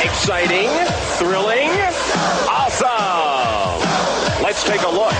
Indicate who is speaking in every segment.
Speaker 1: Exciting, thrilling, awesome. Let's take a look.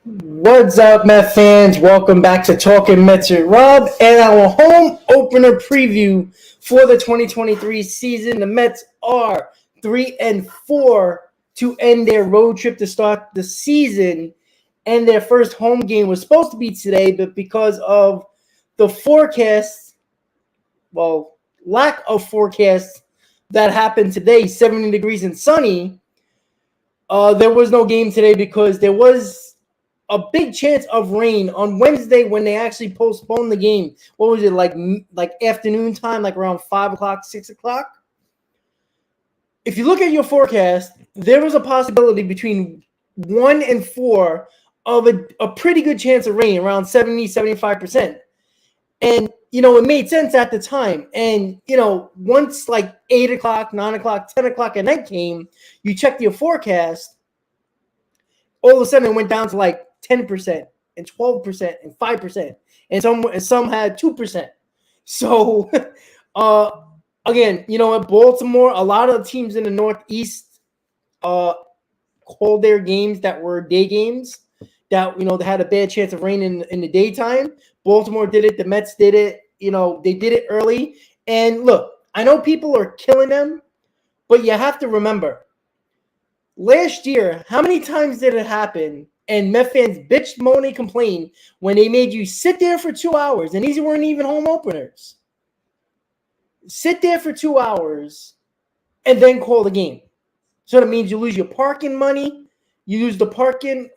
Speaker 2: What's up, Met fans? Welcome back to Talking Mets with Rob and our home opener preview for the 2023 season. The Mets are 3-4 to end their road trip to start the season, and their first home game was supposed to be today, but because of the forecast, lack of forecast that happened today, 70 degrees and sunny, there was no game today because there was a big chance of rain on Wednesday when they actually postponed the game. What was it, like afternoon time, like around 5 o'clock, 6 o'clock? If you look at your forecast, there was a possibility between 1 and 4 of a pretty good chance of rain, around 70, 75%. And, it made sense at the time. And, once like 8 o'clock, 9 o'clock, 10 o'clock at night came, you checked your forecast, all of a sudden it went down to like 10% and 12% and 5%. And some had 2%. So, again, at Baltimore, a lot of the teams in the Northeast called their games that were day games that, they had a bad chance of rain in the daytime. Baltimore did it. The Mets did it. They did it early. And look, I know people are killing them, but you have to remember, last year, how many times did it happen And Met fans bitched, moaned, and complained when they made you sit there for 2 hours, and these weren't even home openers. Sit there for 2 hours and then call the game. So that means you lose your parking money, you lose the parking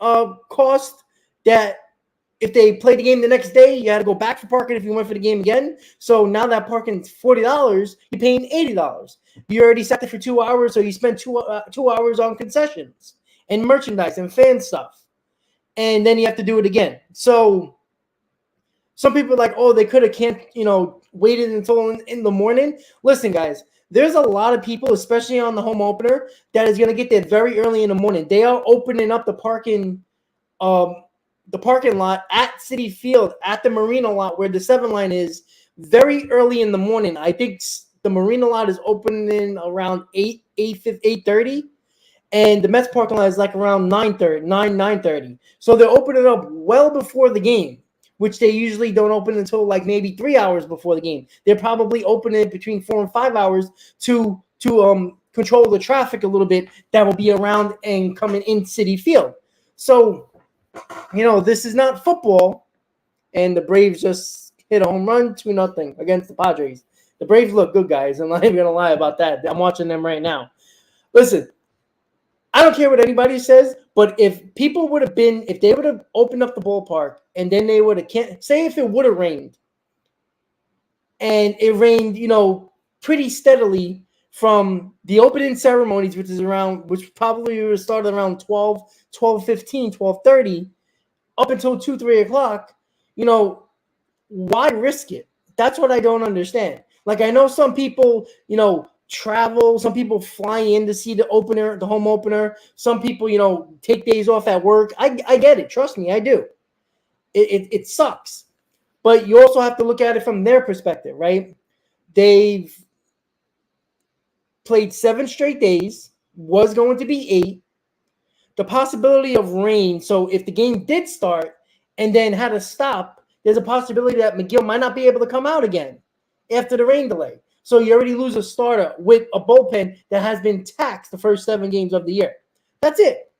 Speaker 2: cost that if they played the game the next day, you had to go back for parking if you went for the game again. So now that parking is $40, you're paying $80. You already sat there for 2 hours, so you spent 2 hours on concessions and merchandise and fan stuff. And then you have to do it again. So some people are like, oh, they could have waited until in the morning. Listen, guys, there's a lot of people, especially on the home opener, that is going to get there very early in the morning. They are opening up the parking lot at Citi Field, at the Marina lot where the 7 line is, very early in the morning. I think the Marina lot is opening around 8:30. And the Mets parking lot is like around 9:30. So they're opening up well before the game, which they usually don't open until like maybe 3 hours before the game. They're probably opening it between 4 and 5 hours to control the traffic a little bit that will be around and coming in Citi Field. So, this is not football, and the Braves just hit a home run 2-0 against the Padres. The Braves look good, guys. I'm not even going to lie about that. I'm watching them right now. Listen, I don't care what anybody says, but if they would have opened up the ballpark and then they would have, say if it would have rained, and it rained, pretty steadily from the opening ceremonies, which probably would have started around 12:15, 12:30, up until 2, 3 o'clock, why risk it? That's what I don't understand. Like, I know some people, travel, some people fly in to see the home opener. Some people, take days off at work. I get it. Trust me, I do. It sucks. But you also have to look at it from their perspective, right? They've played 7 straight days, was going to be 8. The possibility of rain. So if the game did start and then had to stop, there's a possibility that McGill might not be able to come out again after the rain delay. So you already lose a starter with a bullpen that has been taxed the first 7 games of the year. That's it.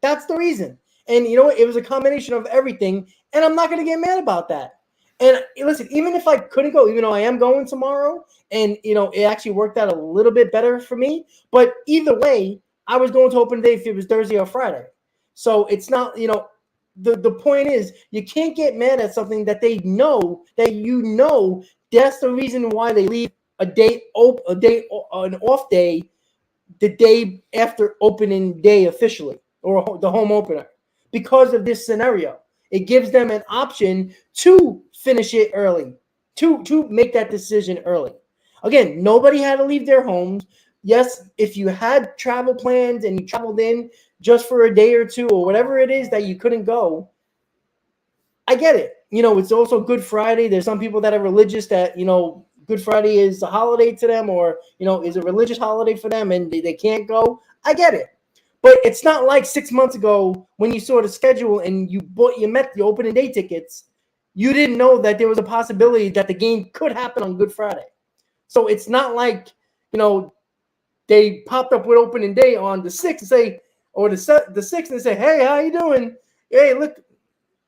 Speaker 2: That's the reason. And you know what? It was a combination of everything, and I'm not going to get mad about that. And listen, even if I couldn't go, even though I am going tomorrow, and it actually worked out a little bit better for me, but either way, I was going to open day if it was Thursday or Friday. So it's not, the point is you can't get mad at something that they know that that's the reason why they leave an off day the day after opening day officially, or the home opener, because of this scenario. It gives them an option to finish it early, to make that decision early. Again, nobody had to leave their homes. Yes, if you had travel plans and you traveled in just for a day or two or whatever it is that you couldn't go, I get it. It's also Good Friday. There's some people that are religious that, Good Friday is a holiday to them, or, is a religious holiday for them and they can't go. I get it. But it's not like 6 months ago when you saw the schedule and you met the opening day tickets, you didn't know that there was a possibility that the game could happen on Good Friday. So it's not like, they popped up with opening day on the 6th and say, or the 6th and say, hey, how you doing? Hey, look,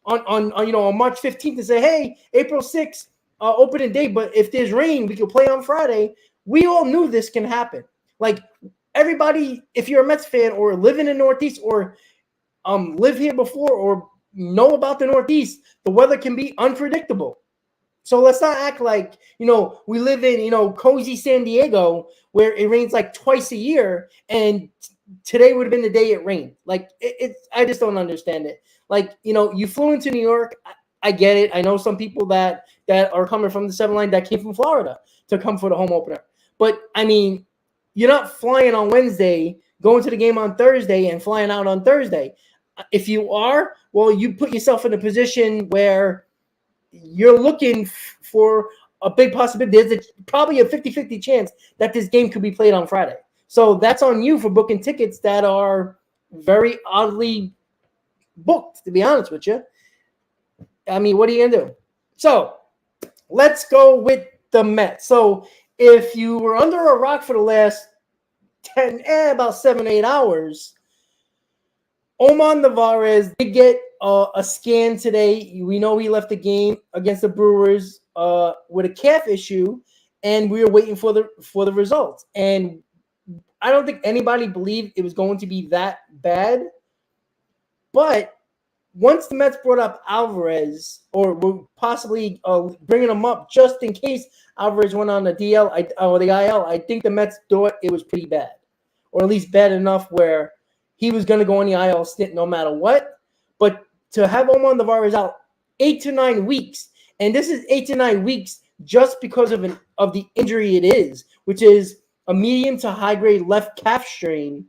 Speaker 2: on March 15th and say, hey, April 6th, opening day, but if there's rain, we can play on Friday. We all knew this can happen. Like, everybody, if you're a Mets fan or live in the Northeast or live here before or know about the Northeast, the weather can be unpredictable. So let's not act like, we live in, cozy San Diego where it rains like twice a year and today would have been the day it rained. Like, I just don't understand it. Like, you flew into New York. I get it. I know some people that are coming from the 7 line that came from Florida to come for the home opener. But, I mean, you're not flying on Wednesday, going to the game on Thursday, and flying out on Thursday. If you are, well, you put yourself in a position where you're looking for a big possibility. There's probably a 50-50 chance that this game could be played on Friday. So that's on you for booking tickets that are very oddly booked, to be honest with you. I mean, what are you going to do? So let's go with the Mets. So if you were under a rock for the last about 7-8 hours, Omar Navarez did get a scan today. We know he left the game against the Brewers with a calf issue, and we were waiting for the results. And I don't think anybody believed it was going to be that bad. But once the Mets brought up Alvarez, or were possibly bringing him up just in case Alvarez went on the DL or the IL, I think the Mets thought it was pretty bad, or at least bad enough where he was going to go on the IL stint no matter what. But to have Omar Navarez out 8 to 9 weeks, and this is 8 to 9 weeks just because of the injury it is, which is a medium to high grade left calf strain.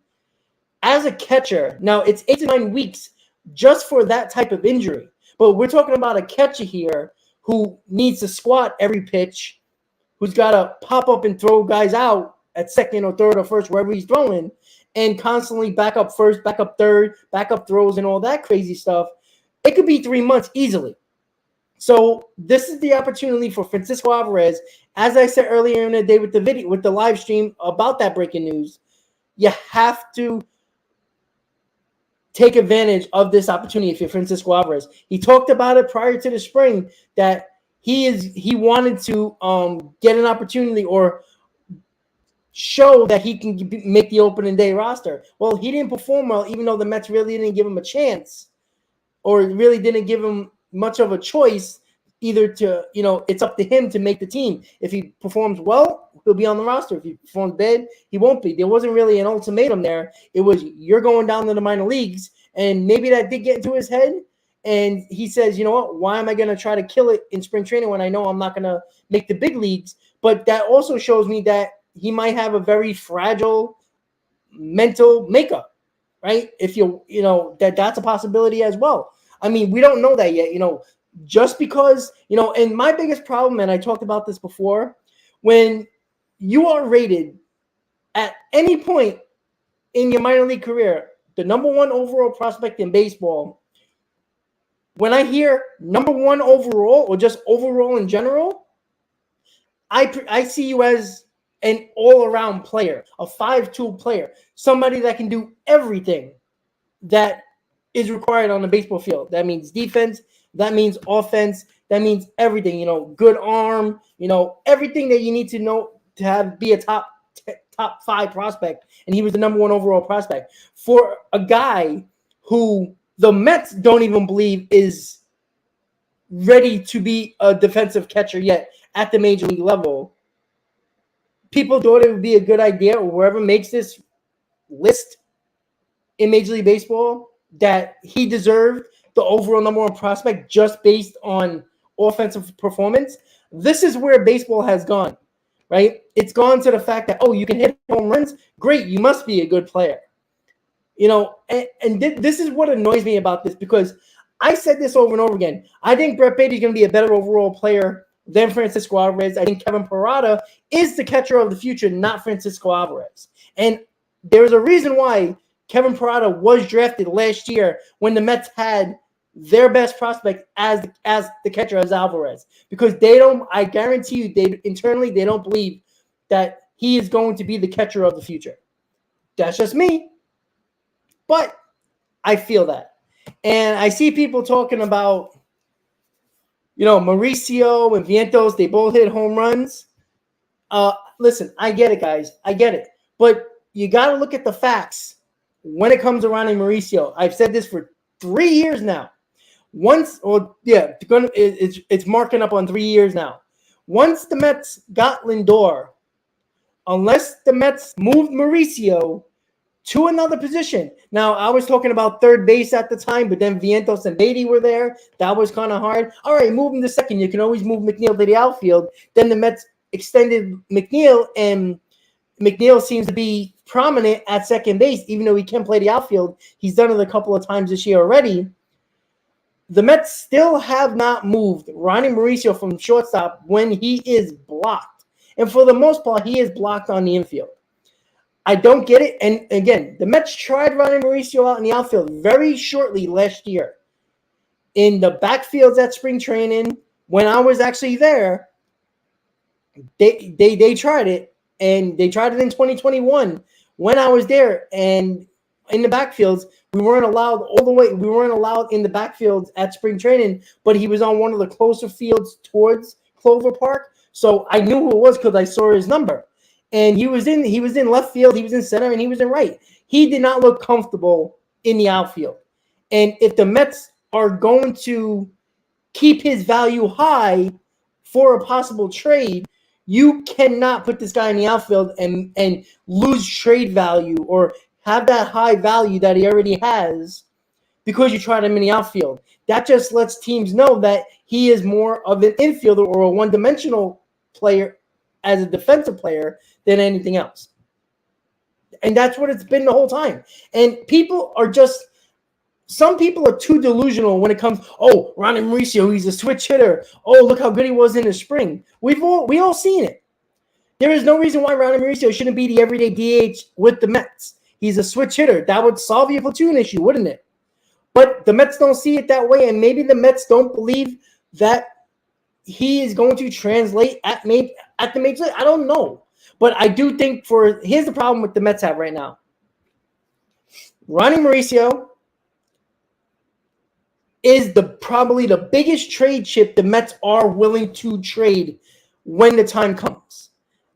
Speaker 2: As a catcher, now it's 8 to 9 weeks just for that type of injury. But we're talking about a catcher here who needs to squat every pitch, who's got to pop up and throw guys out at second or third or first, wherever he's throwing, and constantly back up first, back up third, back up throws, and all that crazy stuff. It could be 3 months easily. So this is the opportunity for Francisco Alvarez. As I said earlier in the day with the live stream about that breaking news, you have to take advantage of this opportunity if you're Francisco Alvarez. He talked about it prior to the spring that he wanted to get an opportunity or show that he can make the opening day roster. Well, he didn't perform well, even though the Mets really didn't give him a chance, or really didn't give him much of a choice. Either to, it's up to him to make the team. If he performs well, he'll be on the roster. If he performs bad, he won't be. There wasn't really an ultimatum there. It was, you're going down to the minor leagues, and maybe that did get into his head. And he says, you know what, why am I going to try to kill it in spring training when I know I'm not going to make the big leagues? But that also shows me that he might have a very fragile mental makeup, right? If that's a possibility as well. I mean, we don't know that yet, just because, and my biggest problem, and I talked about this before, when you are rated at any point in your minor league career, the number one overall prospect in baseball, when I hear number one overall or just overall in general, I see you as an all-around player, a 5-tool player, somebody that can do everything that is required on the baseball field. That means defense, that means offense, that means everything, good arm, everything that you need to know to be a top 5 prospect. And he was the number one overall prospect for a guy who the Mets don't even believe is ready to be a defensive catcher yet at the major league level. People thought it would be a good idea, or whoever makes this list in Major League Baseball, that he deserved the overall number one prospect just based on offensive performance. This is where baseball has gone, right? It's gone to the fact that, you can hit home runs. Great, you must be a good player. This is what annoys me about this, because I said this over and over again. I think Brett Baty's going to be a better overall player than Francisco Alvarez. I think Kevin Parada is the catcher of the future, not Francisco Alvarez. And there's a reason why Kevin Parada was drafted last year when the Mets had their best prospect as the catcher as Alvarez, because I guarantee you, they don't believe that he is going to be the catcher of the future. That's just me, but I feel that. And I see people talking about, Mauricio and Vientos, they both hit home runs. Listen, I get it, guys. I get it. But you got to look at the facts when it comes around in Mauricio. I've said this for 3 years now. It's marking up on 3 years now. Once the Mets got Lindor, unless the Mets moved Mauricio to another position. Now, I was talking about third base at the time, but then Vientos and Baty were there. That was kind of hard. All right, move him to second. You can always move McNeil to the outfield. Then the Mets extended McNeil, and McNeil seems to be prominent at second base, even though he can play the outfield. He's done it a couple of times this year already. The Mets still have not moved Ronnie Mauricio from shortstop when he is blocked. And for the most part, he is blocked on the infield. I don't get it. And again, the Mets tried Ronnie Mauricio out in the outfield very shortly last year. In the backfields at spring training, when I was actually there, they tried it. And they tried it in 2021 when I was there. And in the backfields. We weren't allowed in the backfields at spring training, but he was on one of the closer fields towards Clover Park. So I knew who it was because I saw his number. And he was in left field, he was in center, and he was in right. He did not look comfortable in the outfield. And if the Mets are going to keep his value high for a possible trade, you cannot put this guy in the outfield and lose trade value or have that high value that he already has because you tried him in the outfield. That just lets teams know that he is more of an infielder or a one-dimensional player as a defensive player than anything else. And that's what it's been the whole time. And some people are too delusional when it comes, Ronnie Mauricio, he's a switch hitter. Oh, look how good he was in the spring. We all seen it. There is no reason why Ronnie Mauricio shouldn't be the everyday DH with the Mets. He's a switch hitter. That would solve your platoon issue, wouldn't it? But the Mets don't see it that way, and maybe the Mets don't believe that he is going to translate at the major league. I don't know. But I do think here's the problem with the Mets have right now. Ronnie Mauricio is probably the biggest trade chip the Mets are willing to trade when the time comes.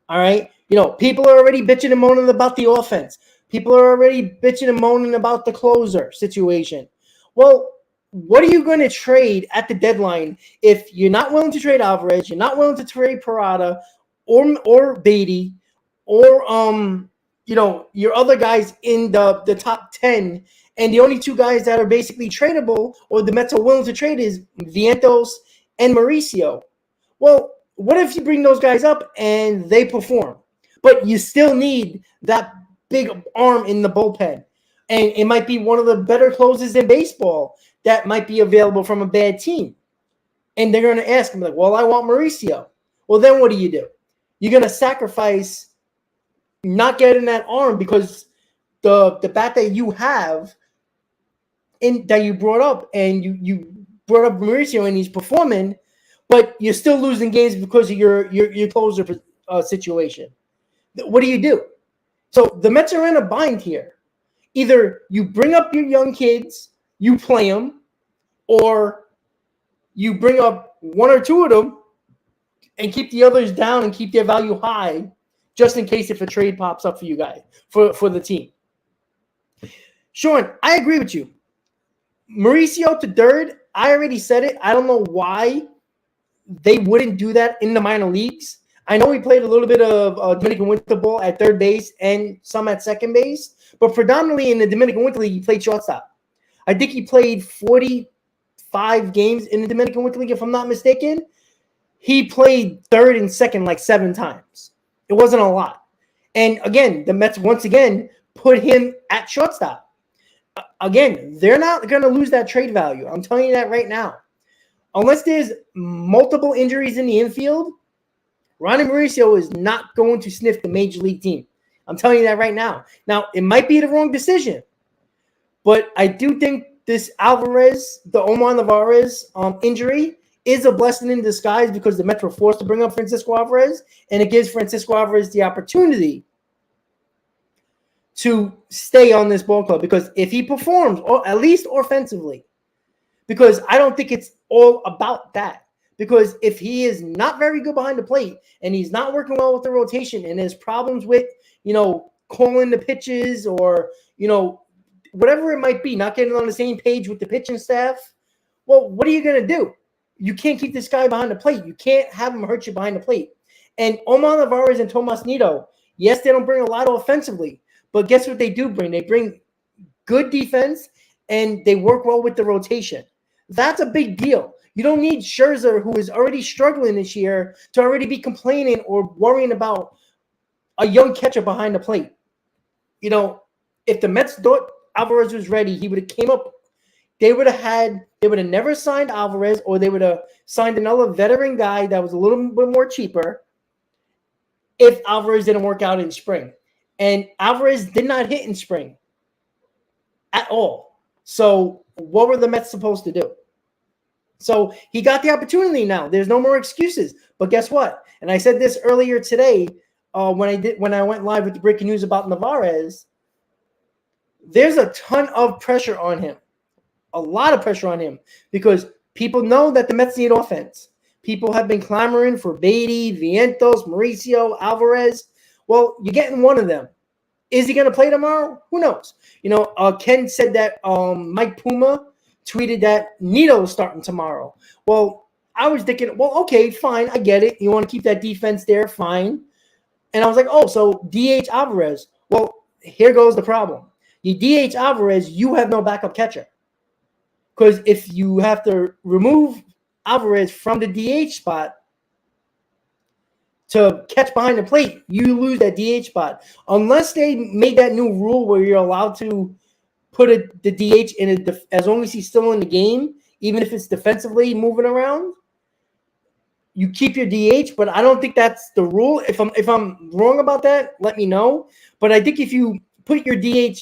Speaker 2: All right? People are already bitching and moaning about the offense. People are already bitching and moaning about the closer situation. Well, what are you going to trade at the deadline if you're not willing to trade Alvarez, you're not willing to trade Parada or Beatty or your other guys in the top 10, and the only two guys that are basically tradable or the Mets are willing to trade is Vientos and Mauricio? Well, what if you bring those guys up and they perform, but you still need that big arm in the bullpen? And it might be one of the better closers in baseball that might be available from a bad team. And they're going to ask him, I want Mauricio. Well, then what do? You're going to sacrifice not getting that arm because the bat that you have that you brought up, and you brought up Mauricio and he's performing, but you're still losing games because of your closer situation. What do? So the Mets are in a bind here. Either you bring up your young kids, you play them, or you bring up one or two of them and keep the others down and keep their value high just in case if a trade pops up for you guys, for the team. Sean, I agree with you. Mauricio to third, I already said it. I don't know why they wouldn't do that in the minor leagues. I know he played a little bit of Dominican Winter Ball at third base and some at second base, but predominantly in the Dominican Winter League, he played shortstop. I think he played 45 games in the Dominican Winter League, if I'm not mistaken. He played third and second like 7 times. It wasn't a lot. And again, the Mets once again put him at shortstop. Again, they're not going to lose that trade value. I'm telling you that right now. Unless there's multiple injuries in the infield, Ronnie Mauricio is not going to sniff the major league team. I'm telling you that right now. Now, it might be the wrong decision, but I do think this Omar Navarez injury is a blessing in disguise because the Mets were forced to bring up Francisco Alvarez, and it gives Francisco Alvarez the opportunity to stay on this ball club, because if he performs, or at least offensively, because I don't think it's all about that. Because if he is not very good behind the plate and he's not working well with the rotation and there's problems with, calling the pitches or, whatever it might be, not getting on the same page with the pitching staff, well, what are you going to do? You can't keep this guy behind the plate. You can't have him hurt you behind the plate. And Omar Navarez and Tomas Nido, yes, they don't bring a lot offensively, but guess what they do bring? They bring good defense and they work well with the rotation. That's a big deal. You don't need Scherzer, who is already struggling this year, to already be complaining or worrying about a young catcher behind the plate. If the Mets thought Alvarez was ready, he would have came up. They would have never signed Alvarez, or they would have signed another veteran guy that was a little bit more cheaper if Alvarez didn't work out in spring. And Alvarez did not hit in spring at all. So what were the Mets supposed to do? So he got the opportunity now. There's no more excuses. But guess what? And I said this earlier today when I went live with the breaking news about Navarez. there's a ton of pressure on him, a lot of pressure on him, because people know that the Mets need offense. People have been clamoring for Beatty, Vientos, Mauricio, Alvarez. Well, you're getting one of them. Is he going to play tomorrow? Who knows? Ken said that Mike Puma tweeted that Nito's starting tomorrow. Well, I was thinking, well, okay, fine. I get it. You want to keep that defense there, fine. And I was like, oh, so DH Alvarez. Well, here goes the problem. You DH Alvarez, you have no backup catcher. Because if you have to remove Alvarez from the DH spot to catch behind the plate, you lose that DH spot. Unless they made that new rule where you're allowed to put the DH in as long as he's still in the game, even if it's defensively moving around, you keep your DH. But I don't think that's the rule. If I'm wrong about that, let me know. But I think if you put your DH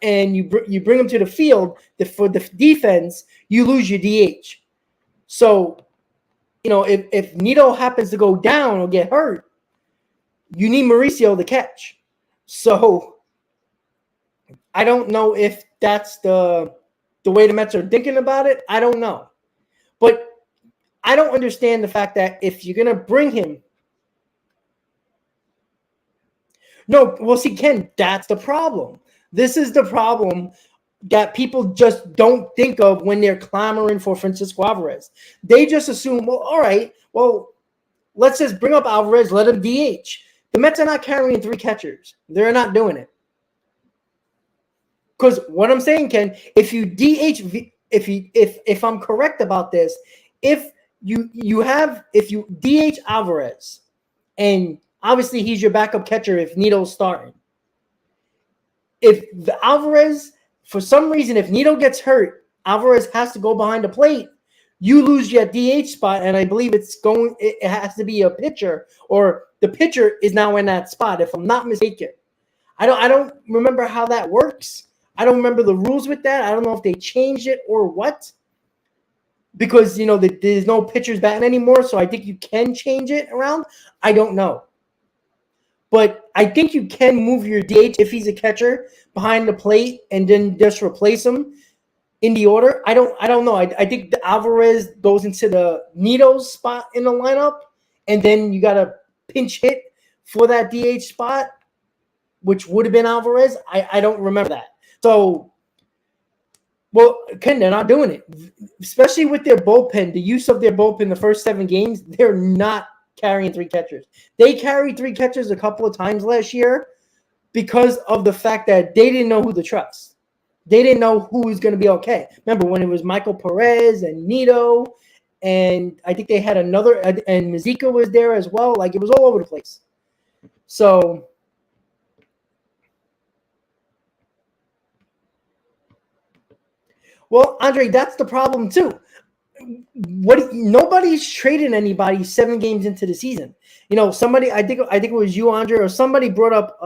Speaker 2: and you bring him to the field for the defense, you lose your DH. So, if Nito happens to go down or get hurt, you need Mauricio to catch. So, I don't know if that's the way the Mets are thinking about it. I don't know. But I don't understand the fact that if you're going to bring him. No, well, see, Ken, that's the problem. This is the problem that people just don't think of when they're clamoring for Francisco Alvarez. They just assume, well, all right, well, let's just bring up Alvarez, let him DH. The Mets are not carrying 3 catchers. They're not doing it. Because what I'm saying, Ken, if you DH, if I'm correct about this, if you DH Alvarez, and obviously he's your backup catcher if Nito's starting. If the Alvarez, for some reason, if Nito gets hurt, Alvarez has to go behind the plate, you lose your DH spot, and I believe it has to be a pitcher, or the pitcher is now in that spot, if I'm not mistaken. I don't remember how that works. I don't remember the rules with that. I don't know if they changed it or what. Because, there's no pitchers batting anymore, so I think you can change it around. I don't know. But I think you can move your DH if he's a catcher behind the plate and then just replace him in the order. I don't know. I think the Alvarez goes into the Nito's spot in the lineup, and then you got a pinch hit for that DH spot, which would have been Alvarez. I don't remember that. So, well, Ken, they're not doing it, especially with their bullpen. The use of their bullpen the first 7 games, they're not carrying 3 catchers. They carried 3 catchers a couple of times last year because of the fact that they didn't know who to trust. They didn't know who was going to be okay. Remember when it was Michael Perez and Nito, and I think they had another, and Mazika was there as well. Like, it was all over the place. So, well, Andre, that's the problem too. Nobody's trading anybody 7 games into the season. Somebody, I think it was you, Andre, or somebody brought up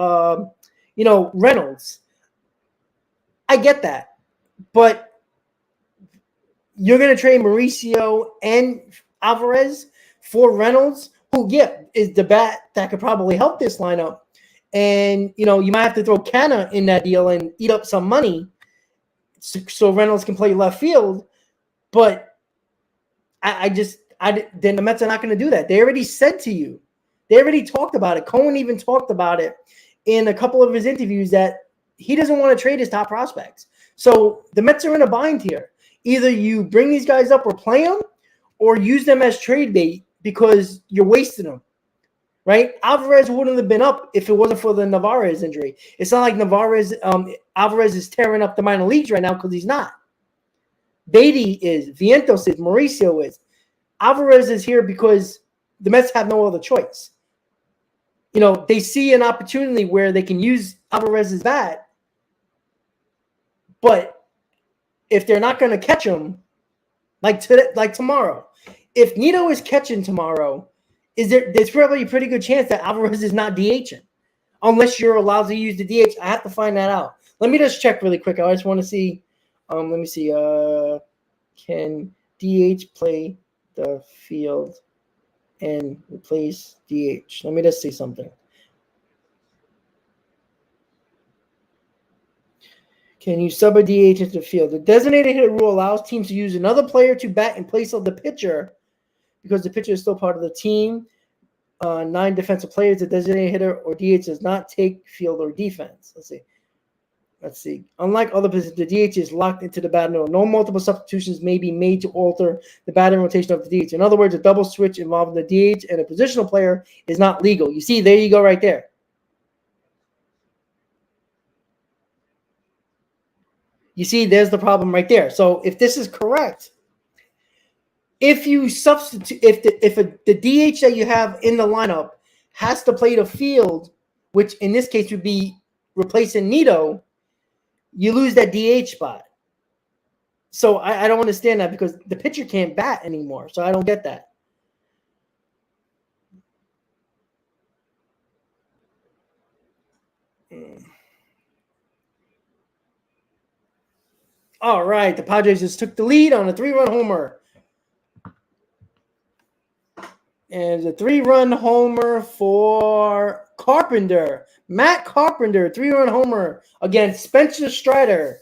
Speaker 2: Reynolds. I get that, but you're going to trade Mauricio and Alvarez for Reynolds, who is the bat that could probably help this lineup. And you might have to throw Canna in that deal and eat up some money so Reynolds can play left field, but then the Mets are not going to do that. They already said to you. They already talked about it. Cohen even talked about it in a couple of his interviews that he doesn't want to trade his top prospects. So the Mets are in a bind here. Either you bring these guys up or play them, or use them as trade bait because you're wasting them, right? Alvarez wouldn't have been up if it wasn't for the Navarez injury. It's not like Alvarez is tearing up the minor leagues right now because he's not. Beatty is, Vientos is, Mauricio is. Alvarez is here because the Mets have no other choice. They see an opportunity where they can use Alvarez's bat, but if they're not going to catch him, like tomorrow, if Nito is catching tomorrow, there's probably a pretty good chance that Alvarez is not DHing, unless you're allowed to use the DH. I have to find that out. Let me just check really quick. I just want to see. Let me see. Can DH play the field and replace DH? Let me just see something. Can you sub a DH into the field? The designated hitter rule allows teams to use another player to bat in place of the pitcher because the pitcher is still part of the team. 9 defensive players, the designated hitter or DH does not take field or defense. Let's see. Unlike other positions, the DH is locked into the batting order. No multiple substitutions may be made to alter the batting rotation of the DH. In other words, a double switch involving the DH and a positional player is not legal. You see, there you go right there. You see, there's the problem right there. So if this is correct, if you substitute, the DH that you have in the lineup has to play the field, which in this case would be replacing Nito, you lose that DH spot. So I don't understand that because the pitcher can't bat anymore. So I don't get that. All right, the Padres just took the lead on a 3-run homer. And a 3-run homer for Carpenter. Matt Carpenter, 3-run homer against Spencer Strider.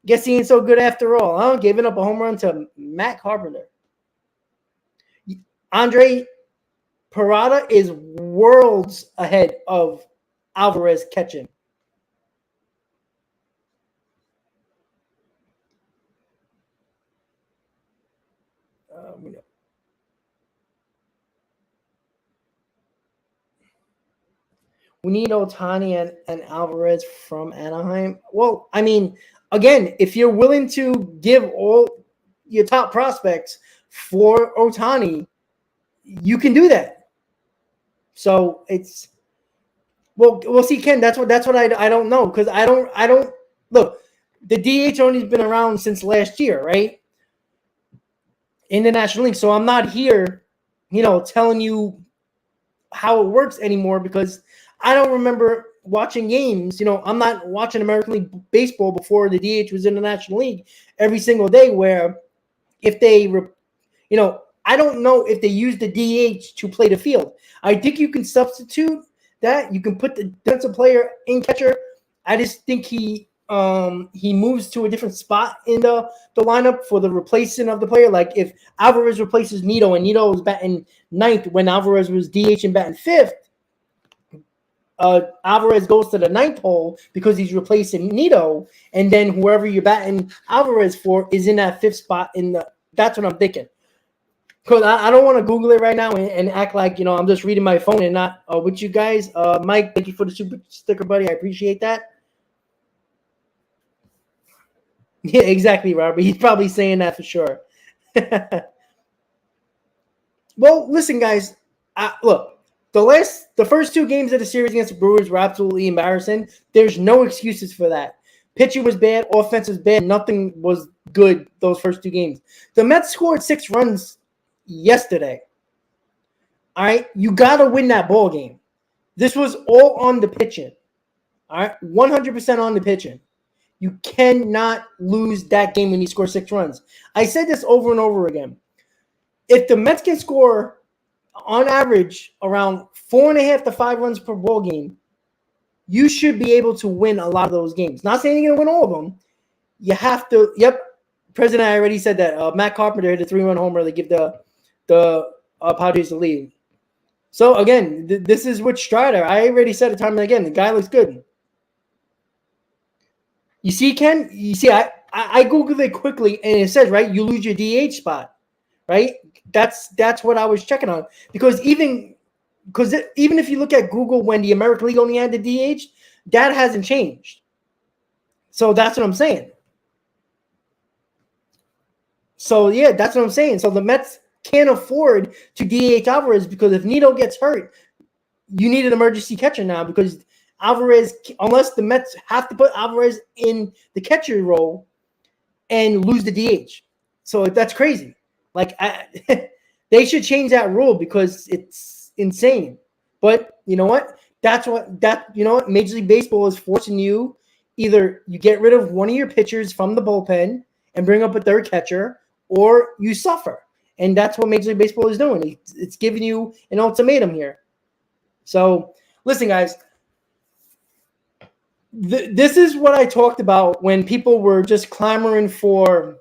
Speaker 2: Guess he ain't so good after all, huh? Giving up a home run to Matt Carpenter. Andre Parada is worlds ahead of Alvarez catching. We need Ohtani and Alvarez from Anaheim. Well, I mean, again, if you're willing to give all your top prospects for Ohtani, you can do that. So it's we'll see, Ken. That's what I don't know because I don't look. The DH only been around since last year, right? In the National League. So I'm not here, telling you how it works anymore because I don't remember watching games. I'm not watching American League Baseball before the DH was in the National League every single day where if they, I don't know if they use the DH to play the field. I think you can substitute that. You can put the defensive player in catcher. I just think he moves to a different spot in the lineup for the replacement of the player. Like if Alvarez replaces Nito and Nito was batting 9th when Alvarez was DH and batting 5th, Alvarez goes to the 9th hole because he's replacing Nito, and then whoever you're batting Alvarez for is in that 5th spot. That's what I'm thinking. Because I don't want to Google it right now and act like I'm just reading my phone and not with you guys. Mike, thank you for the super sticker, buddy. I appreciate that. Yeah, exactly, Robert. He's probably saying that for sure. Well, listen, guys. Look. The first 2 games of the series against the Brewers were absolutely embarrassing. There's no excuses for that. Pitching was bad. Offense was bad. Nothing was good those first 2 games. The Mets scored 6 runs yesterday. All right? You got to win that ball game. This was all on the pitching. All right? 100% on the pitching. You cannot lose that game when you score 6 runs. I said this over and over again. If the Mets can score on average around 4.5 to 5 runs per ball game, you should be able to win a lot of those games. Not saying you're going to win all of them. You have to. Yep, President, I already said that. Matt Carpenter hit a 3-run homer to give the Padres the lead. So again, this is with Strider. I already said it time and again. The guy looks good. You see, Ken? You see, I Googled it quickly, and it says, right, you lose your DH spot, right? That's what I was checking on. Because even if you look at Google when the American League only had the DH, that hasn't changed. So that's what I'm saying. So, yeah, that's what I'm saying. So the Mets can't afford to DH Alvarez because if Nito gets hurt, you need an emergency catcher now because Alvarez, unless the Mets have to put Alvarez in the catcher role and lose the DH. So that's crazy. Like, they should change that rule because it's insane. But you know what? Major League Baseball is forcing you either you get rid of one of your pitchers from the bullpen and bring up a third catcher, or you suffer. And that's what Major League Baseball is doing. It's giving you an ultimatum here. So, listen, guys. This is what I talked about when people were just clamoring for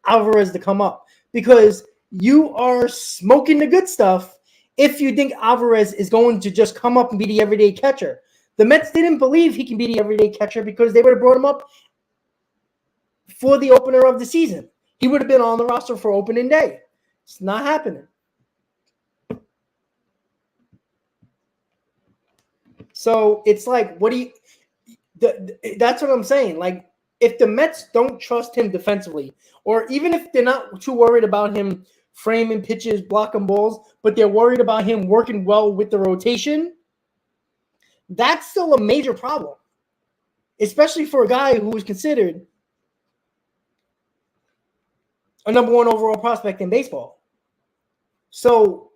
Speaker 2: Alvarez to come up, because you are smoking the good stuff if you think Alvarez is going to just come up and be the everyday catcher. The Mets didn't believe he can be the everyday catcher because they would have brought him up for the opener of the season. He would have been on the roster for opening day. It's not happening. So it's like, what do you? That's what I'm saying. Like, if the Mets don't trust him defensively, or even if they're not too worried about him framing pitches, blocking balls, but they're worried about him working well with the rotation, that's still a major problem, especially for a guy who was considered a number one overall prospect in baseball. So,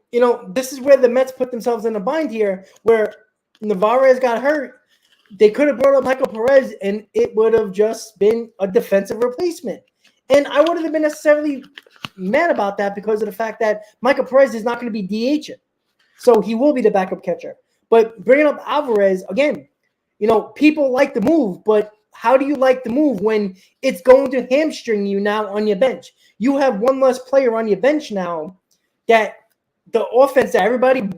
Speaker 2: this is where the Mets put themselves in a bind here, where Navarez got hurt. They could have brought up Michael Perez, and it would have just been a defensive replacement. And I wouldn't have been necessarily mad about that because of the fact that Michael Perez is not going to be DHing. So he will be the backup catcher. But bringing up Alvarez, again, people like the move, but how do you like the move when it's going to hamstring you now on your bench? You have one less player on your bench now that the offense that everybody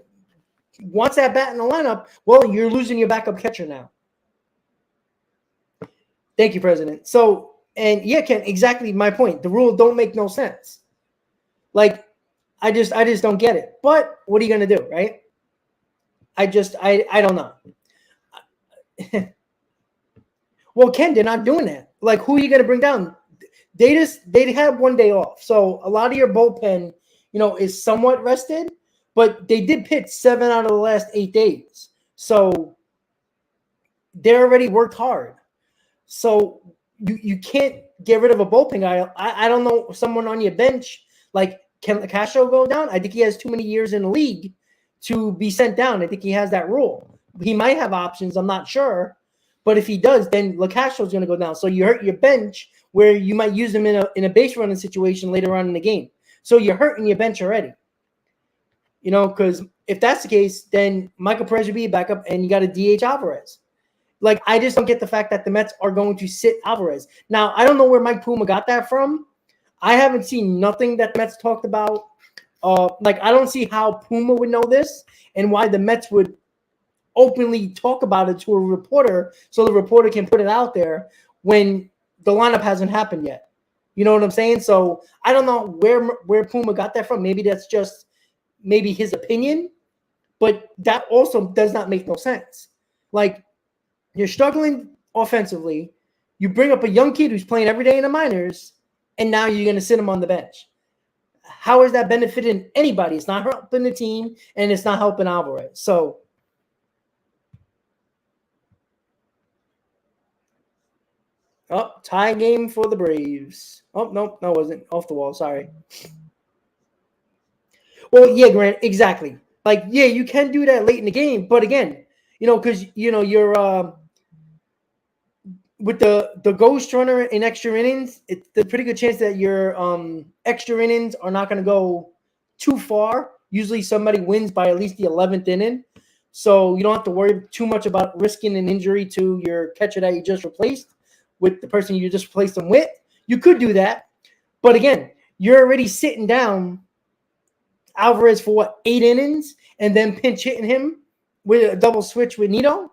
Speaker 2: wants that bat in the lineup, well, you're losing your backup catcher now. Thank you, President. So, and yeah, Ken, exactly my point. The rule don't make no sense. Like, I just don't get it. But what are you going to do, right? I don't know. Well, Ken, they're not doing that. Like, who are you going to bring down? They have one day off. So a lot of your bullpen, is somewhat rested, but they did pitch 7 out of the last 8 days. So they already worked hard. So you can't get rid of a bullpen guy. I don't know, someone on your bench, like, can Castro go down? I think he has too many years in the league to be sent down. I think he has that rule. He might have options. I'm not sure. But if he does, then LaCastro is going to go down. So you hurt your bench where you might use him in a base running situation later on in the game. So you're hurting your bench already. Because if that's the case, then Michael Perez would be a backup and you got to DH Alvarez. Like, I just don't get the fact that the Mets are going to sit Alvarez. Now, I don't know where Mike Puma got that from. I haven't seen nothing that the Mets talked about. I don't see how Puma would know this and why the Mets would openly talk about it to a reporter so the reporter can put it out there when the lineup hasn't happened yet. You know what I'm saying? So I don't know where Puma got that from. Maybe that's just his opinion, but that also does not make no sense. Like, you're struggling offensively. You bring up a young kid who's playing every day in the minors, and now you're going to sit him on the bench. How is that benefiting anybody? It's not helping the team, and it's not helping Alvarez. So, tie game for the Braves. Oh, no, it wasn't. Off the wall. Sorry. Well, yeah, Grant, exactly. Like, yeah, you can do that late in the game, but again, because, you're with the ghost runner in extra innings, it's a pretty good chance that your extra innings are not going to go too far. Usually somebody wins by at least the 11th inning. So you don't have to worry too much about risking an injury to your catcher that you just replaced with the person you just replaced them with. You could do that. But again, you're already sitting down Alvarez for 8 innings and then pinch hitting him with a double switch with Nito.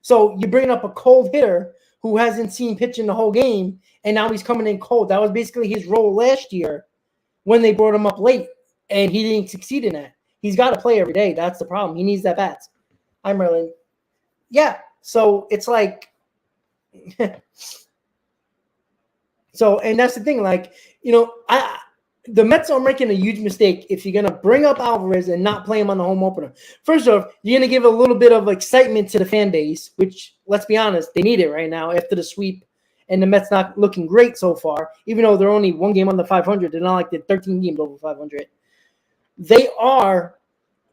Speaker 2: So you're bringing up a cold hitter who hasn't seen pitching the whole game, and now he's coming in cold. That was basically his role last year when they brought him up late, and he didn't succeed in that. He's got to play every day. That's the problem. He needs that bats. Hi, Merlin. Yeah, so it's like so, and that's the thing. Like, the Mets are making a huge mistake if you're going to bring up Alvarez and not play him on the home opener. First off, you're going to give a little bit of excitement to the fan base, which, let's be honest, they need it right now after the sweep and the Mets not looking great so far, even though they're only one game under 500. They're not like the 13 games over 500. They are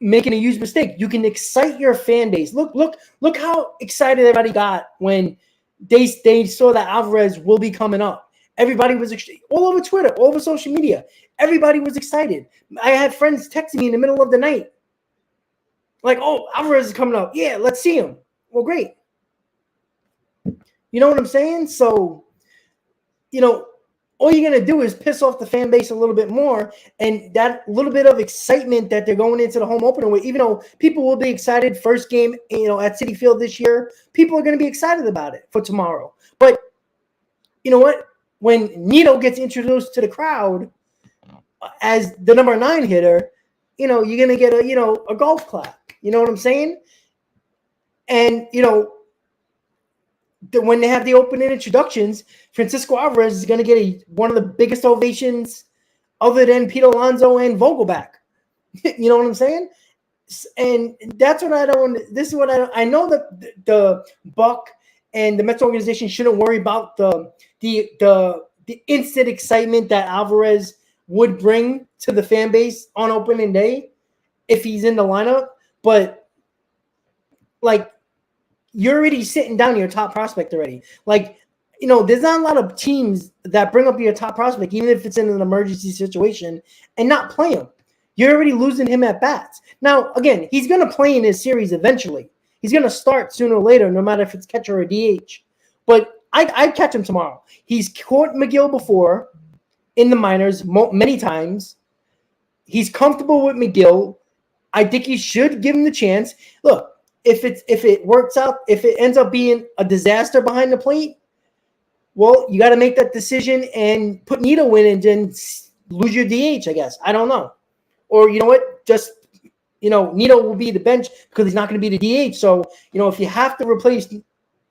Speaker 2: making a huge mistake. You can excite your fan base. Look how excited everybody got when they saw that Alvarez will be coming up. Everybody was all over Twitter, all over social media. Everybody was excited. I had friends texting me in the middle of the night. Like, oh, Alvarez is coming up. Yeah, let's see him. Well, great. You know what I'm saying? So, all you're going to do is piss off the fan base a little bit more. And that little bit of excitement that they're going into the home opener with, even though people will be excited first game, at Citi Field this year, people are going to be excited about it for tomorrow. But you know what? When Nito gets introduced to the crowd as the number 9 hitter, you're going to get a golf clap. You know what I'm saying? And, when they have the opening introductions, Francisco Alvarez is going to get one of the biggest ovations other than Pete Alonso and Vogelback. You know what I'm saying? And that's what I don't. This is what I know that the Buck and the Mets organization shouldn't worry about the instant excitement that Alvarez would bring to the fan base on opening day if he's in the lineup. But you're already sitting down your top prospect already. There's not a lot of teams that bring up your top prospect, even if it's in an emergency situation, and not play him. You're already losing him at bats. Now, again, he's going to play in his series eventually. He's going to start sooner or later, no matter if it's catcher or DH. But I'd catch him tomorrow. He's caught McGill before in the minors many times. He's comfortable with McGill. I think you should give him the chance. Look, if it works out, if it ends up being a disaster behind the plate, well, you got to make that decision and put Nito in and then lose your DH, I guess. I don't know. Or you know what? Just, Nito will be the bench because he's not going to be the DH. So, if you have to replace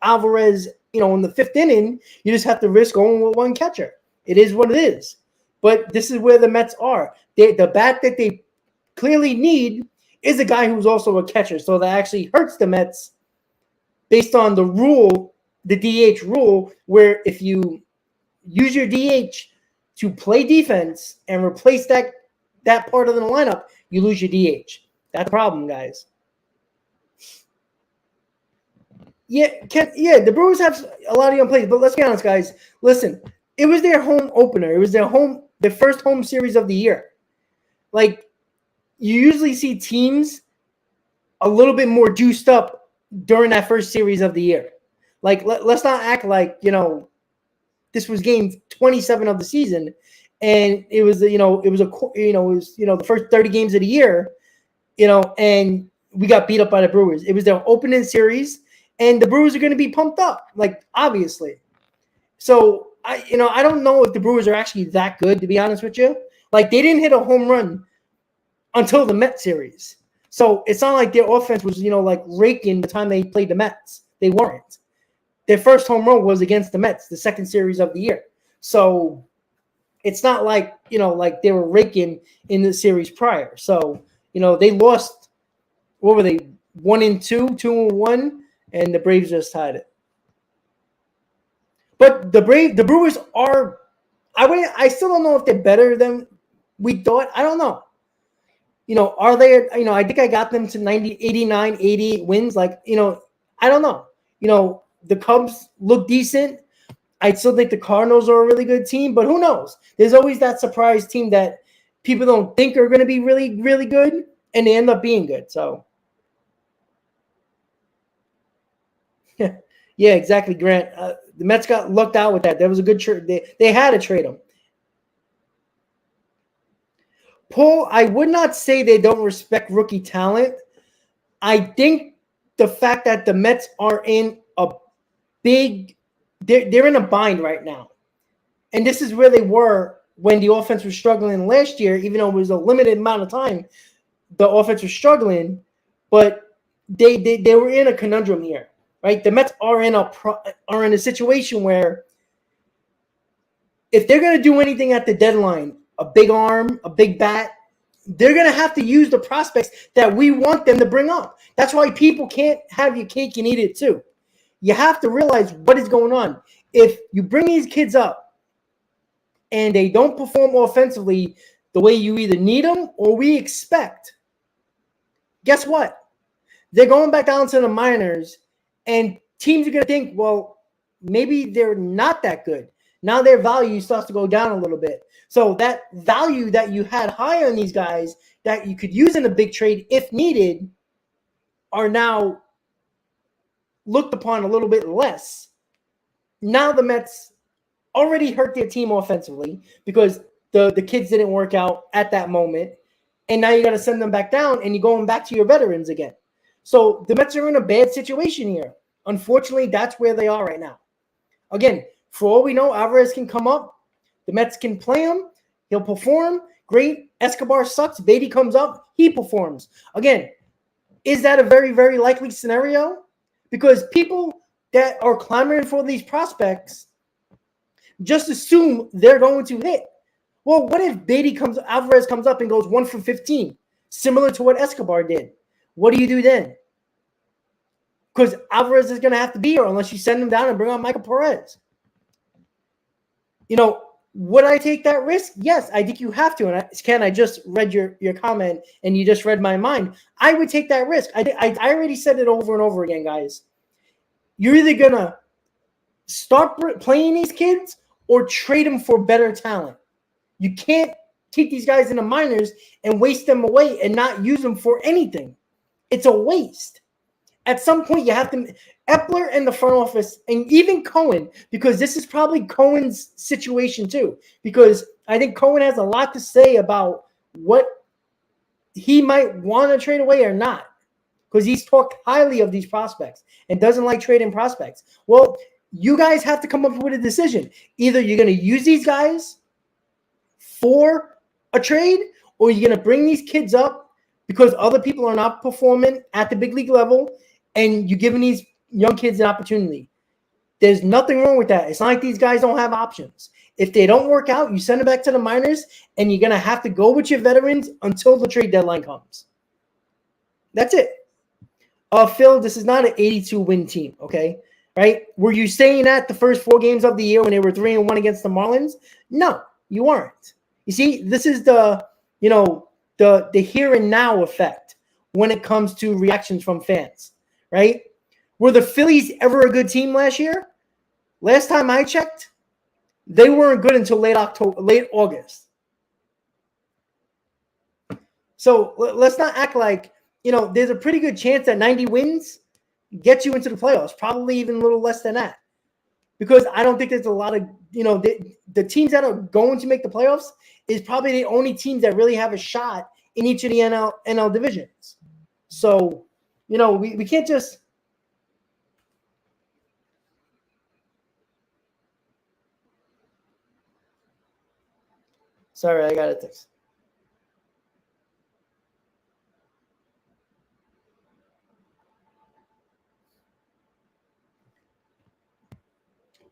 Speaker 2: Alvarez, in the 5th inning, you just have to risk going with one catcher. It is what it is. But this is where the Mets are. The bat that they clearly need is a guy who's also a catcher. So that actually hurts the Mets based on the rule, the DH rule, where if you use your DH to play defense and replace that part of the lineup, you lose your DH. That's the problem, guys. The Brewers have a lot of young players, but let's be honest, guys. Listen, it was their home opener. It was their first home series of the year. You usually see teams a little bit more juiced up during that first series of the year. Let's not act like, this was game 27 of the season and it was, the first 30 games of the year, and we got beat up by the Brewers. It was their opening series and the Brewers are going to be pumped up, obviously. So I don't know if the Brewers are actually that good, to be honest with you. They didn't hit a home run until the Mets series. So it's not like their offense was, raking the time they played the Mets. They weren't. Their first home run was against the Mets, the second series of the year. So it's not like, they were raking in the series prior. So, they lost, what were they, 1-2, 2-1, and the Braves just tied it. But the Brewers are, I still don't know if they're better than we thought. I don't know. Are they, I think I got them to 90, 89, 88 wins. I don't know. The Cubs look decent. I still think the Cardinals are a really good team, but who knows? There's always that surprise team that people don't think are going to be really, really good, and they end up being good. So, yeah, exactly, Grant. The Mets got lucked out with that. That was a good trade. They had to trade him. Paul, I would not say they don't respect rookie talent. I think the fact that the Mets are in they're in a bind right now. And this is where they were when the offense was struggling last year, even though it was a limited amount of time, the offense was struggling, but they were in a conundrum here, right? The Mets are in a situation where if they're going to do anything at the deadline, a big arm, a big bat, they're going to have to use the prospects that we want them to bring up. That's why people can't have your cake and eat it too. You have to realize what is going on. If you bring these kids up and they don't perform offensively the way you either need them or we expect, guess what? They're going back down to the minors and teams are going to think, well, maybe they're not that good. Now their value starts to go down a little bit. So that value that you had high on these guys that you could use in a big trade if needed are now looked upon a little bit less now the Mets already hurt their team offensively because the kids didn't work out at that moment. And now you got to send them back down and you're going back to your veterans again. So the Mets are in a bad situation here. Unfortunately, that's where they are right now. Again, for all we know, Alvarez can come up. The Mets can play him. He'll perform. Great. Escobar sucks. Beatty comes up. He performs. Again, is that a very, very likely scenario? Because people that are clamoring for these prospects just assume they're going to hit. Well, what if Alvarez comes up and goes 1 for 15, similar to what Escobar did? What do you do then? Because Alvarez is going to have to be here unless you send him down and bring on Michael Perez. Would I take that risk? Yes, I think you have to. And Ken, I just read your comment, and you just read my mind. I would take that risk. I already said it over and over again, guys. You're either going to start playing these kids or trade them for better talent. You can't keep these guys in the minors and waste them away and not use them for anything. It's a waste. At some point, you have to – Epler and the front office, and even Cohen, because this is probably Cohen's situation too, because I think Cohen has a lot to say about what he might want to trade away or not, because he's talked highly of these prospects and doesn't like trading prospects. Well, you guys have to come up with a decision. Either you're going to use these guys for a trade, or you're going to bring these kids up because other people are not performing at the big league level, and you're giving these young kids an opportunity. There's nothing wrong with that. It's not like these guys don't have options. If they don't work out, you send them back to the minors, and you're going to have to go with your veterans until the trade deadline comes. That's it. Phil, this is not an 82-win team, okay? Right? Were you saying that the first 4 games of the year when they were 3-1 against the Marlins? No, you weren't. You see, this is the here and now effect when it comes to reactions from fans, right? Were the Phillies ever a good team last year? Last time I checked, they weren't good until late August. So let's not act like, there's a pretty good chance that 90 wins gets you into the playoffs, probably even a little less than that. Because I don't think there's a lot of, the teams that are going to make the playoffs is probably the only teams that really have a shot in each of the NL divisions. So, we can't just – sorry, I got a text.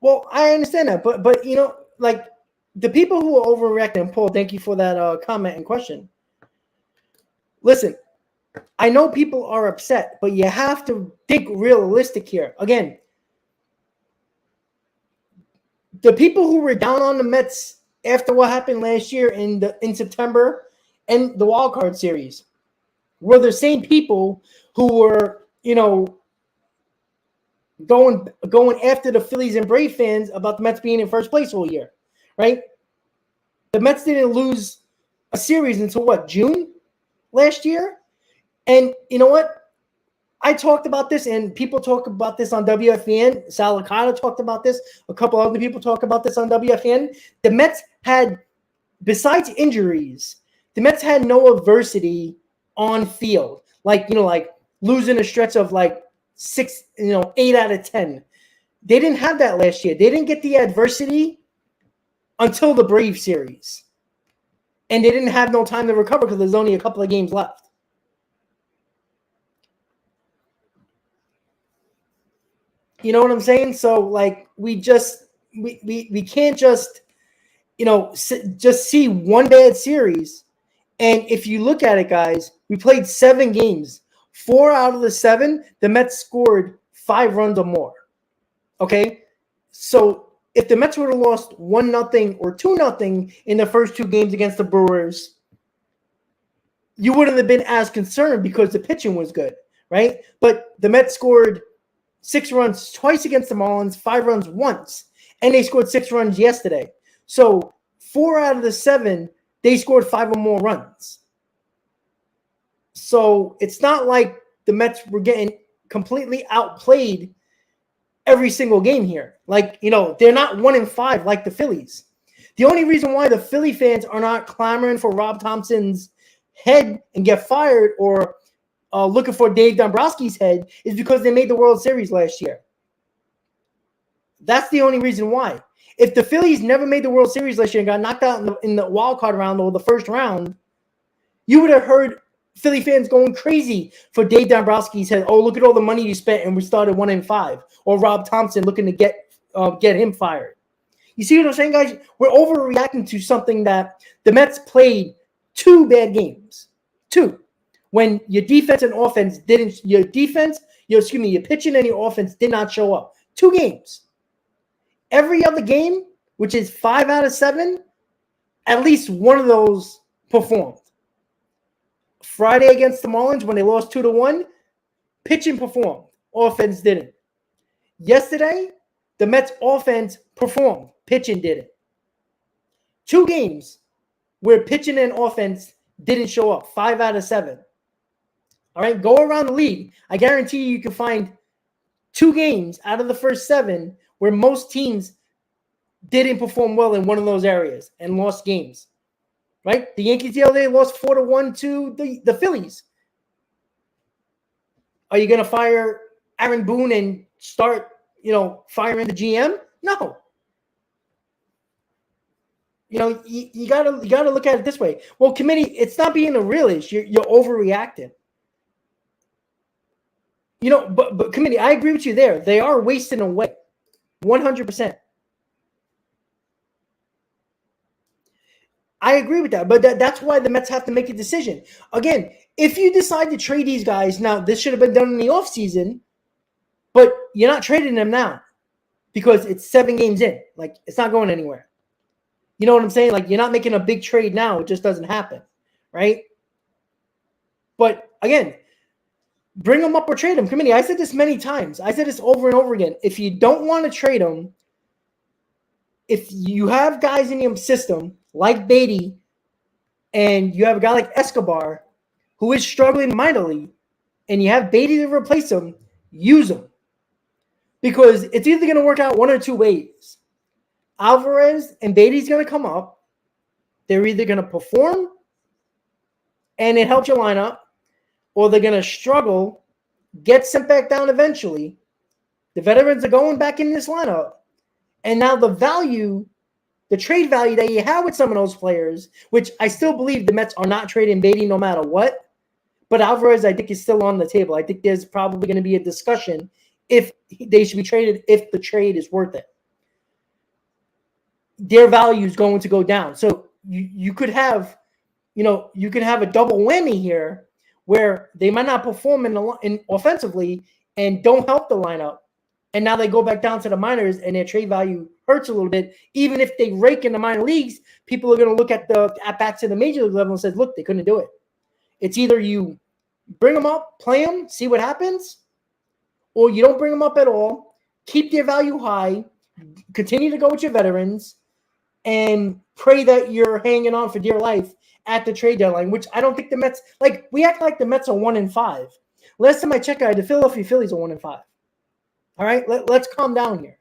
Speaker 2: Well, I understand that, but like the people who are overreacting, Paul, thank you for that comment and question. Listen, I know people are upset, but you have to think realistic here. Again, the people who were down on the Mets after what happened last year in September and the wild card series were the same people who were, going after the Phillies and Brave fans about the Mets being in first place all year, right? The Mets didn't lose a series until June last year? And you know what? I talked about this, and people talk about this on WFN. Sal Licata talked about this. A couple other people talk about this on WFN. The Mets had, besides injuries, the Mets had no adversity on field. Like losing a stretch of 8 out of 10. They didn't have that last year. They didn't get the adversity until the Brave series. And they didn't have no time to recover because there's only a couple of games left. You know what I'm saying? So we can't just just see one bad series. And if you look at it, guys, we played 7 games. 4 out of the 7, the Mets scored 5 runs or more. Okay? So if the Mets would have lost 1-0 or 2-0 in the first 2 games against the Brewers, you wouldn't have been as concerned because the pitching was good, right? But the Mets scored 6 runs twice against the Marlins, 5 runs once, and they scored 6 runs yesterday. So 4 out of the 7, they scored 5 or more runs. So it's not like the Mets were getting completely outplayed every single game here. Like, they're not 1-5 like the Phillies. The only reason why the Philly fans are not clamoring for Rob Thompson's head and get fired or looking for Dave Dombrowski's head is because they made the World Series last year. That's the only reason why. If the Phillies never made the World Series last year and got knocked out in the wild card round or the first round, you would have heard Philly fans going crazy for Dave Dombrowski's head. Oh, look at all the money you spent and we started 1-5. Or Rob Thompson looking to get him fired. You see what I'm saying, guys? We're overreacting to something that the Mets played 2 bad games. 2. When your defense and offense didn't, your pitching and your offense did not show up. 2 games. Every other game, which is 5 out of 7, at least one of those performed. Friday against the Marlins when they lost 2-1, pitching performed. Offense didn't. Yesterday, the Mets offense performed. Pitching didn't. 2 games where pitching and offense didn't show up. 5 out of 7. All right, go around the league. I guarantee you can find 2 games out of the first 7 where most teams didn't perform well in one of those areas and lost games. Right? The Yankees the other day lost 4-1 to the Phillies. Are you going to fire Aaron Boone and start, firing the GM? No. You gotta look at it this way. Well, committee, it's not being a realist. You're overreacting. But committee, I agree with you there. They are wasting away, 100%. I agree with that, but that's why the Mets have to make a decision. Again, if you decide to trade these guys now, this should have been done in the offseason, but you're not trading them now because it's 7 games in. Like, it's not going anywhere. You know what I'm saying? Like, you're not making a big trade now. It just doesn't happen, right? But, again, bring them up or trade them. Committee, I said this many times. I said this over and over again. If you don't want to trade them, if you have guys in your system like Beatty and you have a guy like Escobar who is struggling mightily and you have Beatty to replace him, use him. Because it's either going to work out one or 2 ways. Alvarez and Beatty's going to come up. They're either going to perform and it helps your lineup, or they're going to struggle, get sent back down eventually. The veterans are going back in this lineup. And now the trade value that you have with some of those players, which I still believe the Mets are not trading Beatty no matter what, but Alvarez I think is still on the table. I think there's probably going to be a discussion if they should be traded, if the trade is worth it. Their value is going to go down. So you could have, a double whammy here where they might not perform in offensively and don't help the lineup. And now they go back down to the minors and their trade value hurts a little bit. Even if they rake in the minor leagues, people are going to look at back to the major league level and say, look, they couldn't do it. It's either you bring them up, play them, see what happens, or you don't bring them up at all, keep their value high, continue to go with your veterans, and pray that you're hanging on for dear life at the trade deadline, which I don't think the Mets, we act like the Mets are 1-5. Last time I checked, the Philadelphia Phillies are 1-5. All right, let's calm down here,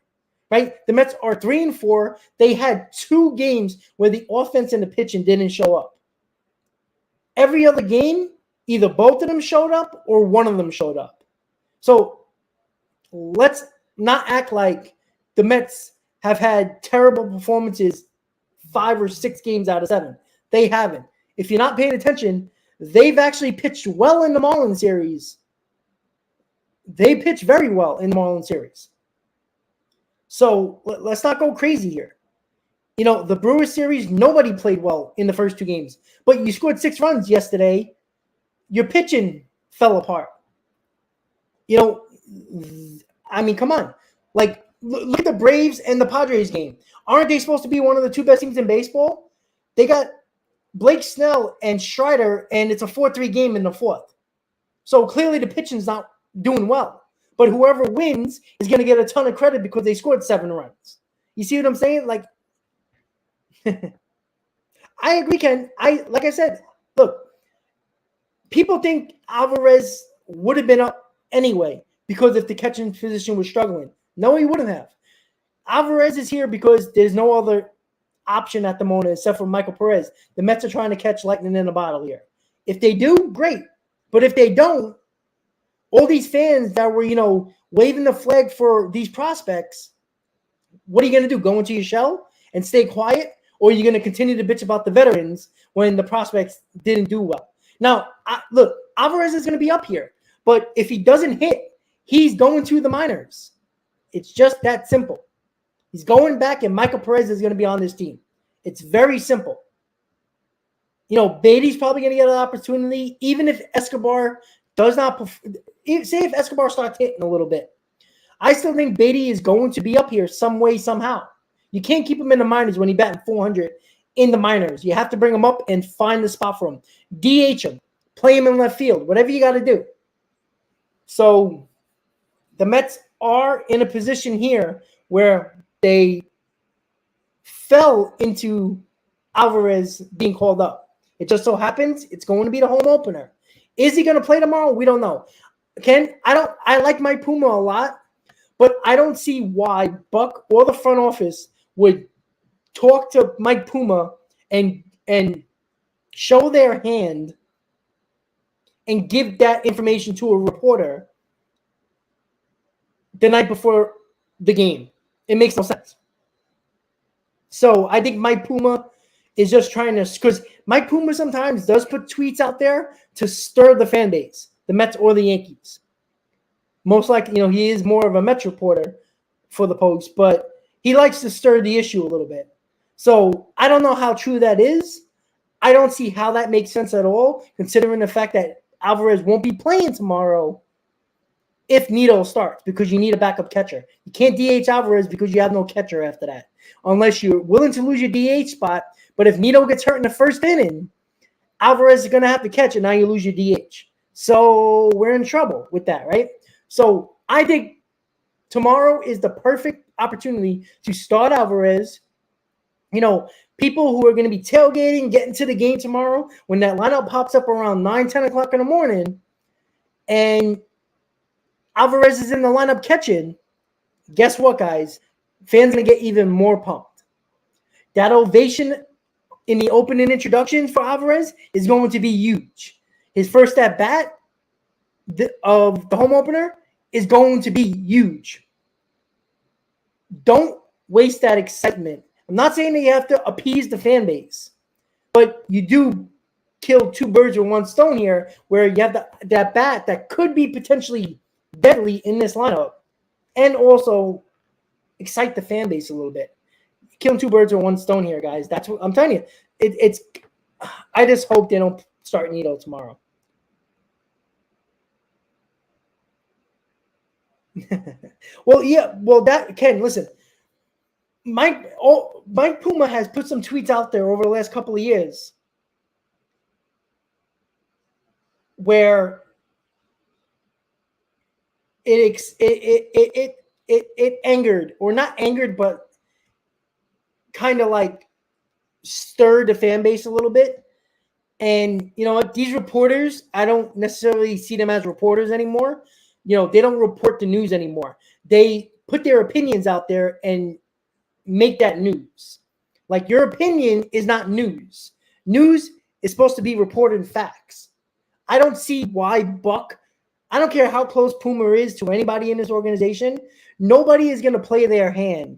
Speaker 2: right? The Mets are 3-4. They had 2 games where the offense and the pitching didn't show up. Every other game, either both of them showed up or one of them showed up. So let's not act like the Mets have had terrible performances 5 or 6 games out of 7. They haven't. If you're not paying attention, they've actually pitched well in the Marlins series. They pitch very well in the Marlins series. So let's not go crazy here. The Brewers series, nobody played well in the first 2 games. But you scored 6 runs yesterday. Your pitching fell apart. Come on. Look at the Braves and the Padres game. Aren't they supposed to be one of the 2 best teams in baseball? They got Blake Snell and Strider, and it's a 4-3 game in the 4th. So clearly the pitching's not doing well. But whoever wins is going to get a ton of credit because they scored 7 runs. You see what I'm saying? I agree, Ken. Like I said, look, people think Alvarez would have been up anyway because if the catching position was struggling. No, he wouldn't have. Alvarez is here because there's no other option at the moment except for Michael Perez. The Mets are trying to catch lightning in a bottle here. If they do, great. But if they don't, all these fans that were, waving the flag for these prospects, what are you going to do? Go into your shell and stay quiet? Or are you going to continue to bitch about the veterans when the prospects didn't do well? Now, look, Alvarez is going to be up here. But if he doesn't hit, he's going to the minors. It's just that simple. He's going back, and Michael Perez is going to be on this team. It's very simple. Beatty's probably going to get an opportunity, even if Escobar does not – say if Escobar starts hitting a little bit. I still think Beatty is going to be up here some way, somehow. You can't keep him in the minors when he's batting 400 in the minors. You have to bring him up and find the spot for him. DH him. Play him in left field. Whatever you got to do. So the Mets are in a position here where they fell into Alvarez being called up. It just so happens it's going to be the home opener. Is he going to play tomorrow? We don't know. Ken, I like Mike Puma a lot, but I don't see why Buck or the front office would talk to Mike Puma and show their hand and give that information to a reporter the night before the game. It makes no sense. So I think Mike Puma is just trying to, because Mike Puma sometimes does put tweets out there to stir the fan base, the Mets or the Yankees. Most likely, he is more of a Mets reporter for the Post, but he likes to stir the issue a little bit. So I don't know how true that is. I don't see how that makes sense at all, considering the fact that Alvarez won't be playing tomorrow if Nito starts, because you need a backup catcher. You can't DH Alvarez because you have no catcher after that, unless you're willing to lose your DH spot. But if Nito gets hurt in the first inning, Alvarez is going to have to catch it. Now you lose your DH. So we're in trouble with that, right? So I think tomorrow is the perfect opportunity to start Alvarez. People who are going to be tailgating, getting to the game tomorrow, when that lineup pops up around 9, 10 o'clock in the morning, and Alvarez is in the lineup catching, guess what, guys? Fans going to get even more pumped. That ovation in the opening introductions for Alvarez is going to be huge. His first at-bat of the home opener is going to be huge. Don't waste that excitement. I'm not saying that you have to appease the fan base, but you do kill two birds with one stone here, where you have that bat that could be potentially deadly in this lineup, and also excite the fan base a little bit. Killing two birds with one stone here, guys. That's what I'm telling you. It's. I just hope they don't start Nito tomorrow. Well, yeah. Well, Ken, listen. Mike Puma has put some tweets out there over the last couple of years where it angered, or not angered, but kind of like stirred the fan base a little bit. And you know what? These reporters, I don't necessarily see them as reporters anymore. They don't report the news anymore. They put their opinions out there and make that news. Like, your opinion is not news. News is supposed to be reported facts. I don't see why Buck, I don't care how close Puma is to anybody in this organization, nobody is going to play their hand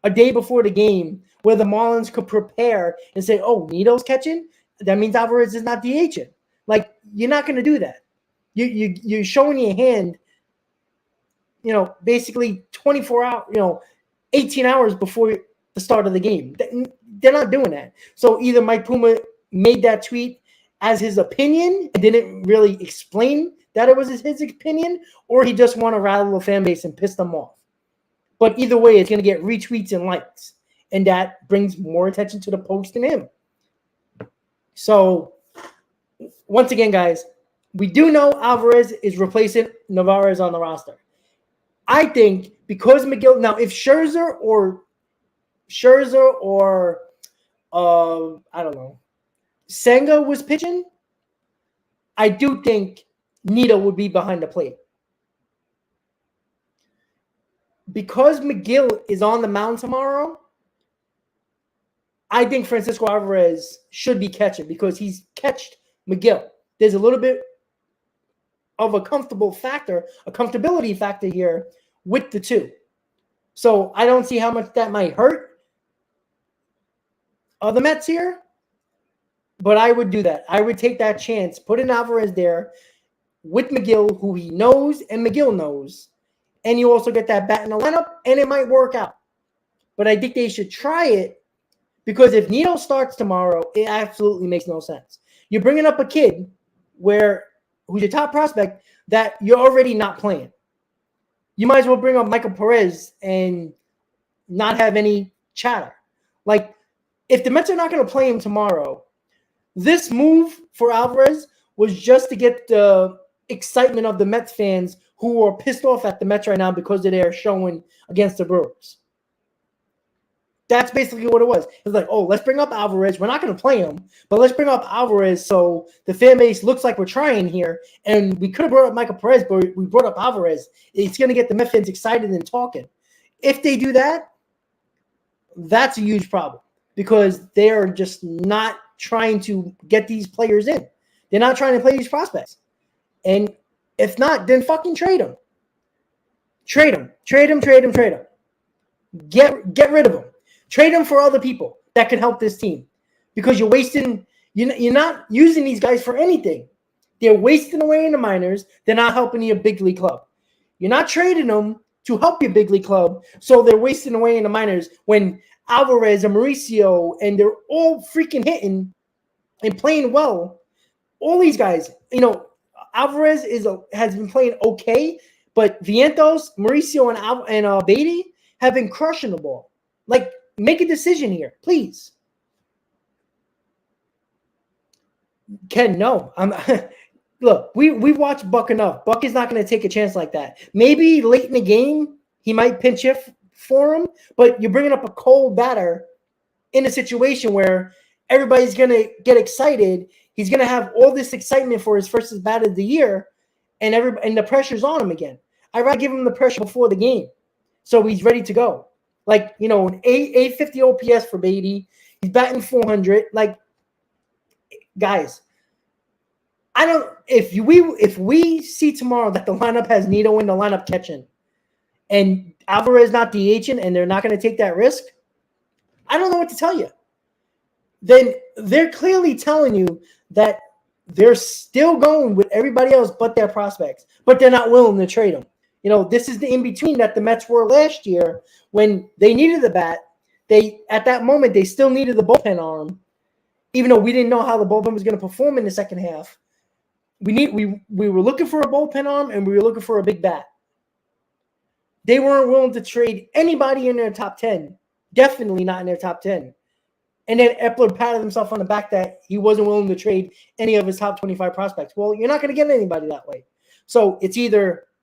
Speaker 2: a day before the game where the Marlins could prepare and say, oh, Nito's catching? That means Alvarez is not DHing. Like, you're not going to do that. You're showing your hand, basically 24 hours, 18 hours before the start of the game. They're not doing that. So either Mike Puma made that tweet as his opinion and didn't really explain that it was his opinion, or he just want to rattle the fan base and piss them off. But either way, it's going to get retweets and likes, and that brings more attention to the Post than him. So once again, guys, we do know Alvarez is replacing Navarez on the roster. I think because McGill, now if Scherzer or I don't know, Senga was pitching, I do think Nito would be behind the plate. because McGill is on the mound tomorrow, I think Francisco Alvarez should be catching because he's catched McGill. There's a little bit of a comfortability factor here with the two. So I don't see how much that might hurt the Mets here, but I would do that. I would take that chance, put in Alvarez there with McGill, who he knows and McGill knows, and you also get that bat in the lineup, and it might work out. But I think they should try it because if Nito starts tomorrow, it absolutely makes no sense. You're bringing up a kid who's your top prospect that you're already not playing. You might as well bring up Michael Perez and not have any chatter. Like, if the Mets are not going to play him tomorrow, this move for Alvarez was just to get the excitement of the Mets fans who are pissed off at the Mets right now because of their showing against the Brewers. That's basically what it was. It was like, oh, let's bring up Alvarez. We're not going to play him, but let's bring up Alvarez so the fan base looks like we're trying here. And we could have brought up Michael Perez, but we brought up Alvarez. It's going to get the Mets fans excited and talking. If they do that, that's a huge problem because they are just not trying to get these players in. They're not trying to play these prospects. And if not, then fucking trade them. Trade them. Get rid of them. Trade them for other people that can help this team because you're not using these guys for anything. They're wasting away in the minors. They're not helping your big league club. You're not trading them to help your big league club, so they're wasting away in the minors when Alvarez and Mauricio, and they're all freaking hitting and playing well. All these guys, Alvarez has been playing okay, but Vientos, Mauricio, and Beatty have been crushing the ball. Like, make a decision here, please. Ken, no. Look, we watched Buck enough. Buck is not going to take a chance like that. Maybe late in the game, he might pinch hit for him, but you're bringing up a cold batter in a situation where everybody's going to get excited. He's going to have all this excitement for his first bat of the year, and the pressure's on him again. I'd rather give him the pressure before the game so he's ready to go. Like, an 850 OPS for Beatty. He's batting 400. Like, guys, if we see tomorrow that the lineup has Nito in the lineup catching and Alvarez not DHing and they're not going to take that risk, I don't know what to tell you. Then they're clearly telling you that they're still going with everybody else but their prospects, but they're not willing to trade them. This is the in-between that the Mets were last year when they needed the bat. At that moment, they still needed the bullpen arm, even though we didn't know how the bullpen was going to perform in the second half. We were looking for a bullpen arm, and we were looking for a big bat. They weren't willing to trade anybody in their top 10, definitely not in their top 10. And then Epler patted himself on the back that he wasn't willing to trade any of his top 25 prospects. Well, you're not going to get anybody that way. So it's either –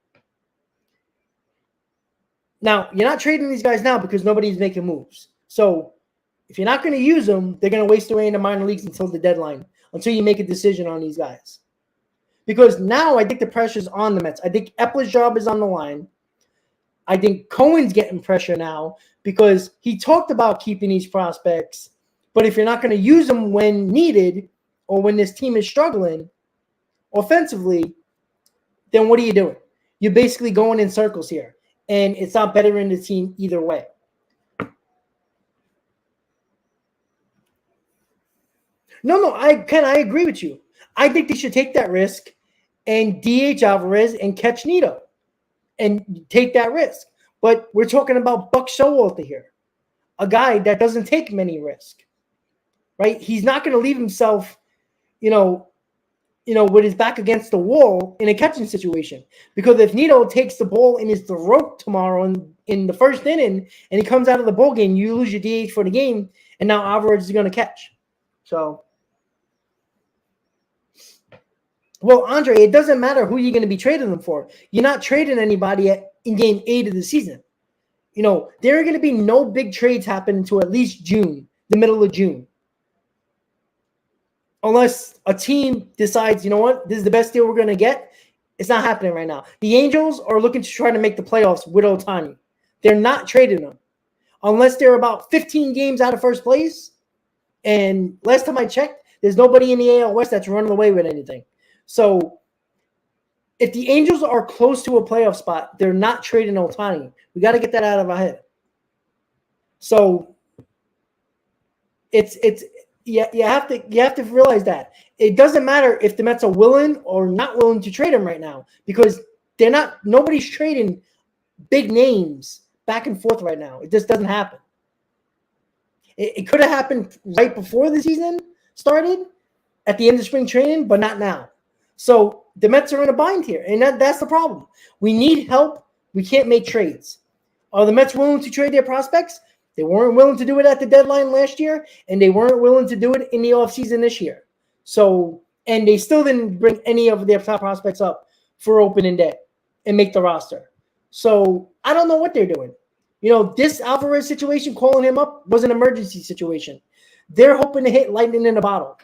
Speaker 2: now, you're not trading these guys now because nobody's making moves. So if you're not going to use them, they're going to waste away in the minor leagues until the deadline, until you make a decision on these guys. Because now I think the pressure's on the Mets. I think Epler's job is on the line. I think Cohen's getting pressure now because he talked about keeping these prospects. But if you're not going to use them when needed or when this team is struggling offensively, then what are you doing? You're basically going in circles here. And it's not bettering the team either way. No, I agree with you. I think they should take that risk and DH Alvarez and catch Nito and take that risk. But we're talking about Buck Showalter here, a guy that doesn't take many risks, right? He's not going to leave himself, with his back against the wall in a catching situation. Because if Nito takes the ball in his throat tomorrow in the first inning and he comes out of the ball game, you lose your DH for the game, and now Alvarez is going to catch. So, well, Andre, it doesn't matter who you're going to be trading them for. You're not trading anybody in game 8 of the season. There are going to be no big trades happen until at least June, the middle of June. Unless a team decides, you know what, this is the best deal we're going to get. It's not happening right now. The Angels are looking to try to make the playoffs with Ohtani. they're not trading him unless they're about 15 games out of first place. And last time I checked, there's nobody in the AL West that's running away with anything. So if the Angels are close to a playoff spot, they're not trading Ohtani. We got to get that out of our head. So you have to realize that it doesn't matter if the Mets are willing or not willing to trade him right now, because nobody's trading big names back and forth right now. It just doesn't happen. It could have happened right before the season started at the end of spring training, but not now. So the Mets are in a bind here, and that's the problem. We need help. We can't make trades. Are the Mets willing to trade their prospects? They weren't willing to do it at the deadline last year, and they weren't willing to do it in the offseason this year. So, and they still didn't bring any of their top prospects up for opening day and make the roster. So I don't know what they're doing. This Alvarez situation, calling him up, was an emergency situation. They're hoping to hit lightning in a bottle.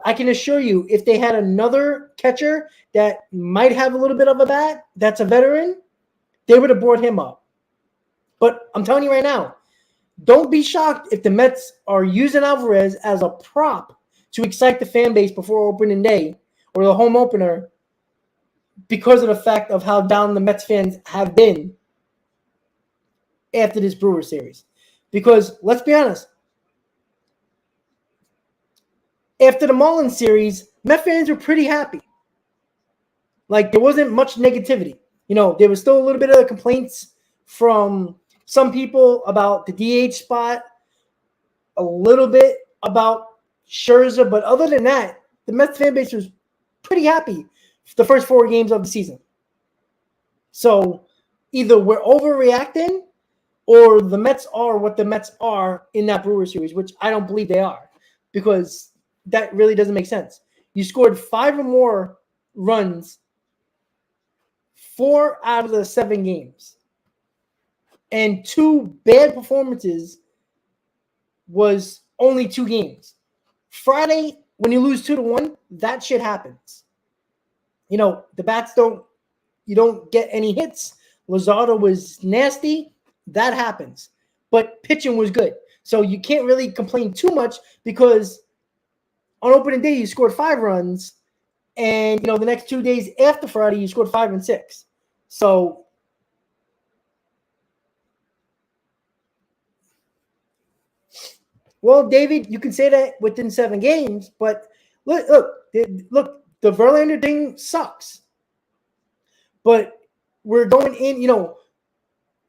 Speaker 2: I can assure you, if they had another catcher that might have a little bit of a bat, that's a veteran, they would have brought him up. But I'm telling you right now, don't be shocked if the Mets are using Alvarez as a prop to excite the fan base before opening day or the home opener, because of the fact of how down the Mets fans have been after this Brewer series. Because let's be honest, after the Marlins series, Met fans were pretty happy. Like, there wasn't much negativity. There was still a little bit of complaints from some people about the DH spot, a little bit about Scherzer, but other than that, the Mets fan base was pretty happy for the first 4 games of the season. So either we're overreacting or the Mets are what the Mets are in that Brewer series, which I don't believe they are, because that really doesn't make sense. You scored 5 or more runs 4 out of the 7 games. And 2 bad performances was only 2 games. Friday, when you lose 2-1, that shit happens. The bats you don't get any hits. Luzardo was nasty. That happens. But pitching was good. So you can't really complain too much, because on opening day, you scored 5 runs. And, the next 2 days after Friday, you scored 5 and 6. So, well, David, you can say that within 7 games, but look, the Verlander thing sucks. But we're going in,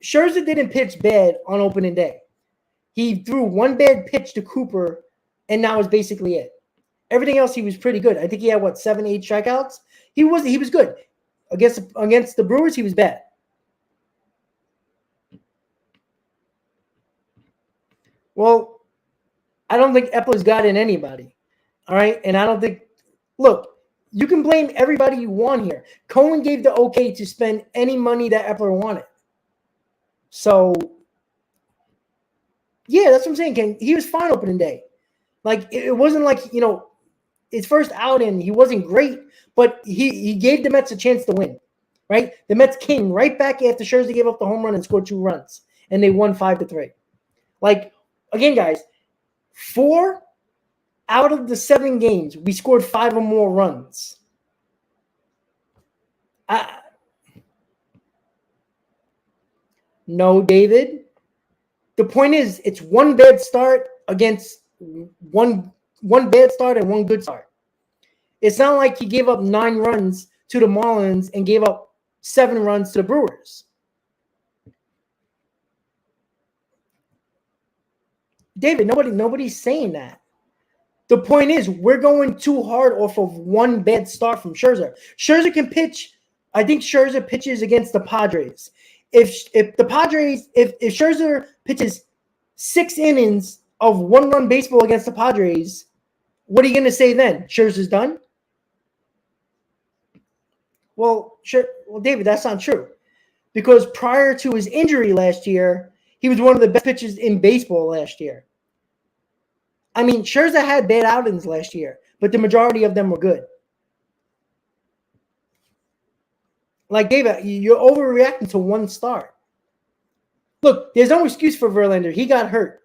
Speaker 2: Scherzer didn't pitch bad on opening day. He threw 1 bad pitch to Cooper, and that was basically it. Everything else, he was pretty good. I think he had 7, 8 strikeouts. He was good. Against the Brewers, he was bad. Well, I don't think Epler's got in anybody. All right? And I don't think – look, you can blame everybody you want here. Cohen gave the okay to spend any money that Epler wanted. So, yeah, that's what I'm saying, Ken. He was fine opening day. Like, it wasn't like, his first outing, he wasn't great, but he gave the Mets a chance to win, right? The Mets came right back after Scherzer gave up the home run and scored 2 runs, and they won 5-3. Like, again, guys, 4 out of the 7 games, we scored 5 or more runs. No, David. The point is, it's 1 bad start against one bad start and 1 good start. It's not like he gave up 9 runs to the Marlins and gave up 7 runs to the Brewers. David, nobody's saying that. The point is, we're going too hard off of 1 bad start from Scherzer. Scherzer can pitch. I think Scherzer pitches against the Padres. If Scherzer pitches 6 innings of 1-run baseball against the Padres, what are you going to say then? Scherzer's done? Well, sure. Well, David, that's not true. Because prior to his injury last year, he was one of the best pitchers in baseball last year. I mean, Scherzer had bad outings last year, but the majority of them were good. Like, David, you're overreacting to 1 start. Look, there's no excuse for Verlander. He got hurt.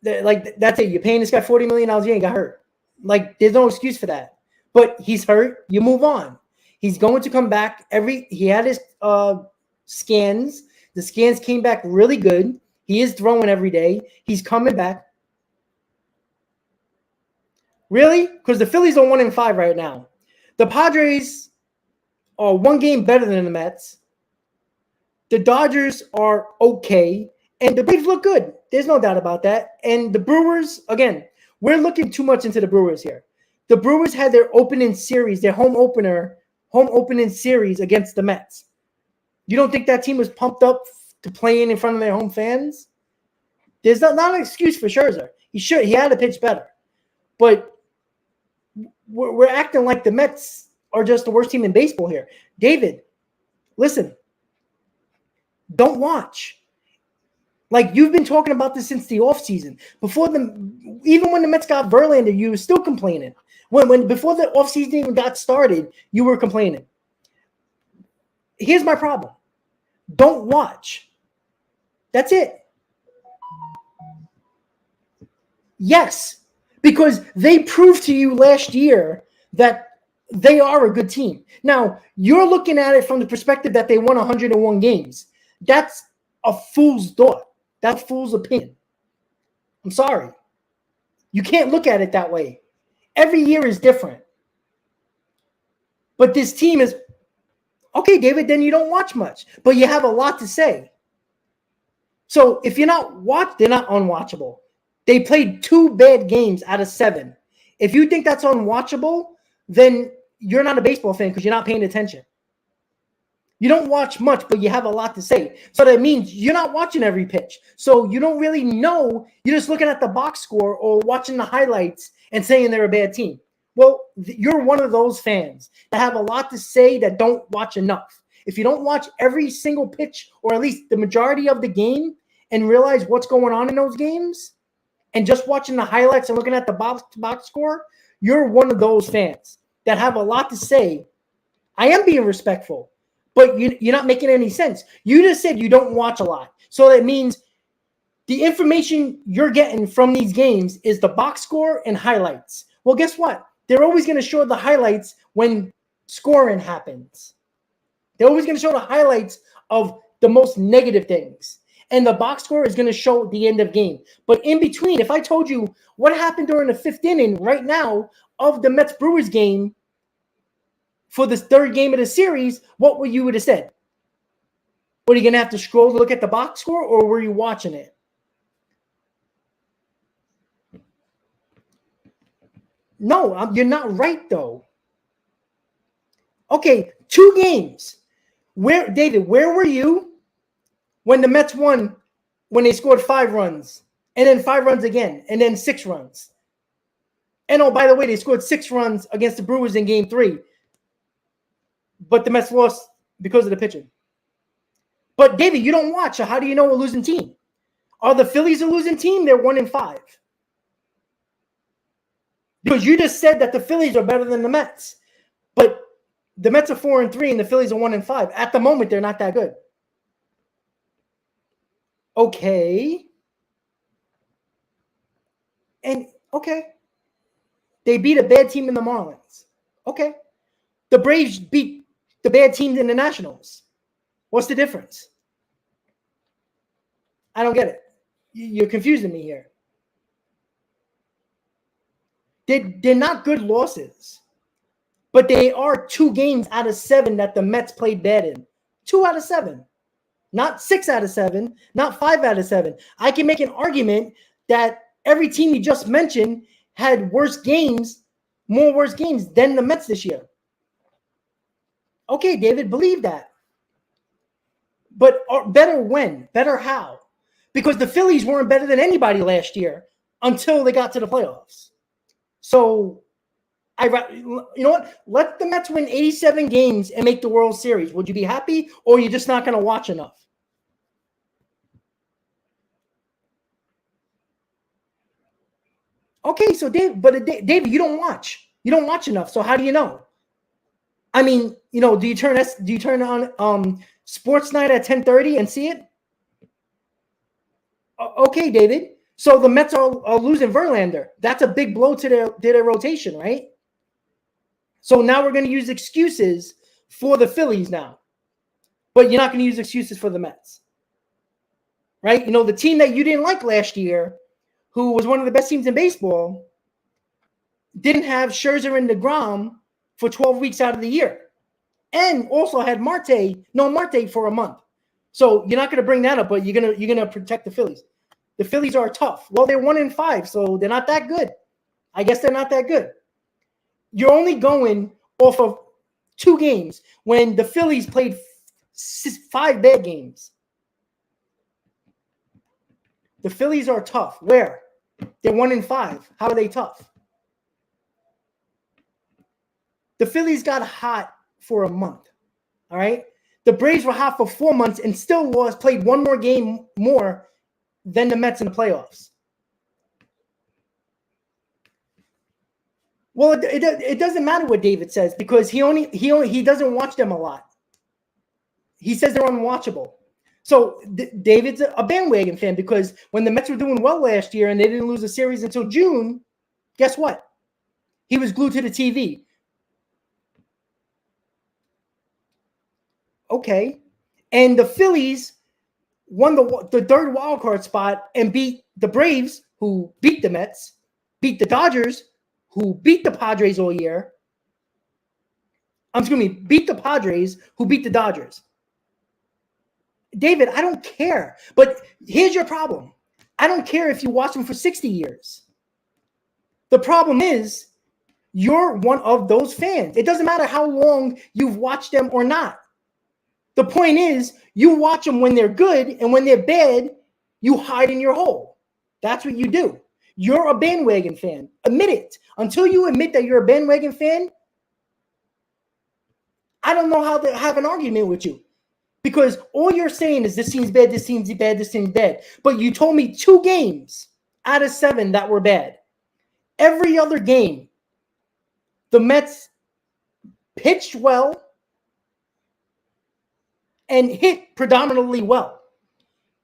Speaker 2: That's it. You're paying this guy $40 million a year and got hurt. Like, there's no excuse for that. But he's hurt. You move on. He's going to come back. He had his scans. The scans came back really good. He is throwing every day. He's coming back. Really? Because the Phillies are 1-5 right now. The Padres are one game better than the Mets. The Dodgers are okay. And the Braves look good. There's no doubt about that. And the Brewers, again, we're looking too much into the Brewers here. The Brewers had their opening series, their home opening series against the Mets. You don't think that team was pumped up to play in front of their home fans? There's not an excuse for Scherzer. He had to pitch better. But we're acting like the Mets are just the worst team in baseball here. David, listen. Don't watch. Like, you've been talking about this since the offseason. Even when the Mets got Verlander, you were still complaining. Before the offseason even got started, you were complaining. Here's my problem. Don't watch. That's it. Yes, because they proved to you last year that they are a good team. Now, you're looking at it from the perspective that they won 101 games. That's a fool's thought. That's a fool's opinion. I'm sorry. You can't look at it that way. Every year is different. But this team is, okay, David, then you don't watch much. But you have a lot to say. So if you're not they're not unwatchable. They played 2 bad games out of 7. If you think that's unwatchable, then you're not a baseball fan because you're not paying attention. You don't watch much, but you have a lot to say. So that means you're not watching every pitch. So you don't really know. You're just looking at the box score or watching the highlights and saying they're a bad team. Well, you're one of those fans that have a lot to say that don't watch enough. If you don't watch every single pitch or at least the majority of the game and realize what's going on in those games and just watching the highlights and looking at the box score, you're one of those fans that have a lot to say. I am being respectful. But you're not making any sense. You just said you don't watch a lot. So that means the information you're getting from these games is the box score and highlights. Well, guess what? They're always going to show the highlights when scoring happens. They're always going to show the highlights of the most negative things. And the box score is going to show the end of game. But in between, if I told you what happened during the 5th inning right now of the Mets-Brewers game, for the 3rd game of the series, what would you have said? Were you going to have to scroll to look at the box score, or were you watching it? No, you're not right, though. Okay, 2 games. David, where were you when the Mets won, when they scored 5 runs, and then 5 runs again, and then 6 runs? And, oh, by the way, they scored 6 runs against the Brewers in Game 3. But the Mets lost because of the pitching. But, David, you don't watch. So how do you know a losing team? Are the Phillies a losing team? They're 1-5. Because you just said that the Phillies are better than the Mets. But the Mets are 4-3 and the Phillies are 1-5. At the moment, they're not that good. Okay. And, okay. They beat a bad team in the Marlins. Okay. The Braves beat the bad teams in the Nationals. What's the difference? I don't get it. You're confusing me here. They're not good losses. But they are 2 games out of 7 that the Mets played bad in. 2 out of 7. Not 6 out of 7. Not 5 out of 7. I can make an argument that every team you just mentioned had more worse games than the Mets this year. Okay, David, believe that. But better when? Better how? Because the Phillies weren't better than anybody last year until they got to the playoffs. So, you know what? Let the Mets win 87 games and make the World Series. Would you be happy, or are you just not going to watch enough? Okay, so David, you don't watch. You don't watch enough. So how do you know? I mean, do you turn on Sports Night at 10:30 and see it? Okay, David. So the Mets are losing Verlander. That's a big blow to their rotation, right? So now we're going to use excuses for the Phillies now. But you're not going to use excuses for the Mets. Right? You know, the team that you didn't like last year, who was one of the best teams in baseball, didn't have Scherzer and DeGrom for 12 weeks out of the year. And also had Marte for a month. So you're not going to bring that up, but you're going to protect the Phillies. The Phillies are tough. Well, they're 1-5, so they're not that good. I guess they're not that good. You're only going off of 2 games when the Phillies played 5 bad games. The Phillies are tough. Where? They're 1-5. How are they tough? The Phillies got hot for a month. All right? The Braves were hot for 4 months and still played one more game more than the Mets in the playoffs. Well, it doesn't matter what David says because he doesn't watch them a lot. He says they're unwatchable. So David's a bandwagon fan because when the Mets were doing well last year and they didn't lose a series until June, guess what? He was glued to the TV. Okay. And the Phillies won the third wild card spot and beat the Braves, who beat the Mets, beat the Dodgers, who beat the Padres all year. Beat the Padres, who beat the Dodgers. David, I don't care. But here's your problem. I don't care if you watch them for 60 years. The problem is you're one of those fans. It doesn't matter how long you've watched them or not. The point is you watch them when they're good, and when they're bad, you hide in your hole. That's what you do. You're a bandwagon fan. Admit it. Until you admit that you're a bandwagon fan, I don't know how to have an argument with you. Because all you're saying is this team's bad, this team's bad, this team's bad. But you told me 2 games out of 7 that were bad. Every other game, the Mets pitched well and hit predominantly well.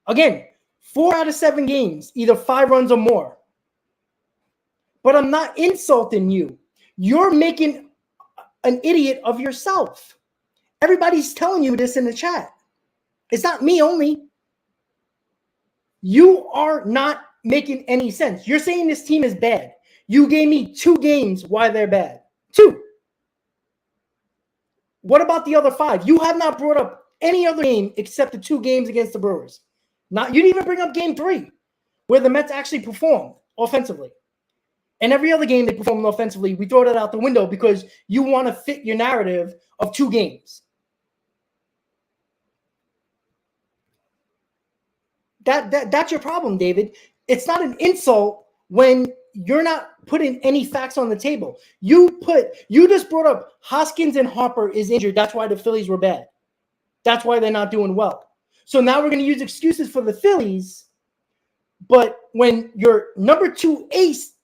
Speaker 2: Again, 4 out of 7 games, either 5 runs or more. But I'm not insulting you. You're making an idiot of yourself. Everybody's telling you this in the chat. It's not me only. You are not making any sense. You're saying this team is bad. You gave me 2 games why they're bad. 2. What about the other 5? You have not brought up any other game except the 2 games against the Brewers. You didn't even bring up game 3, where the Mets actually performed offensively. And every other game they performed offensively, we throw that out the window because you want to fit your narrative of 2 games. That's your problem, David. It's not an insult when you're not putting any facts on the table. You just brought up Hoskins and Harper is injured. That's why the Phillies were bad. That's why they're not doing well. So now we're going to use excuses for the Phillies. But when your number 2 ace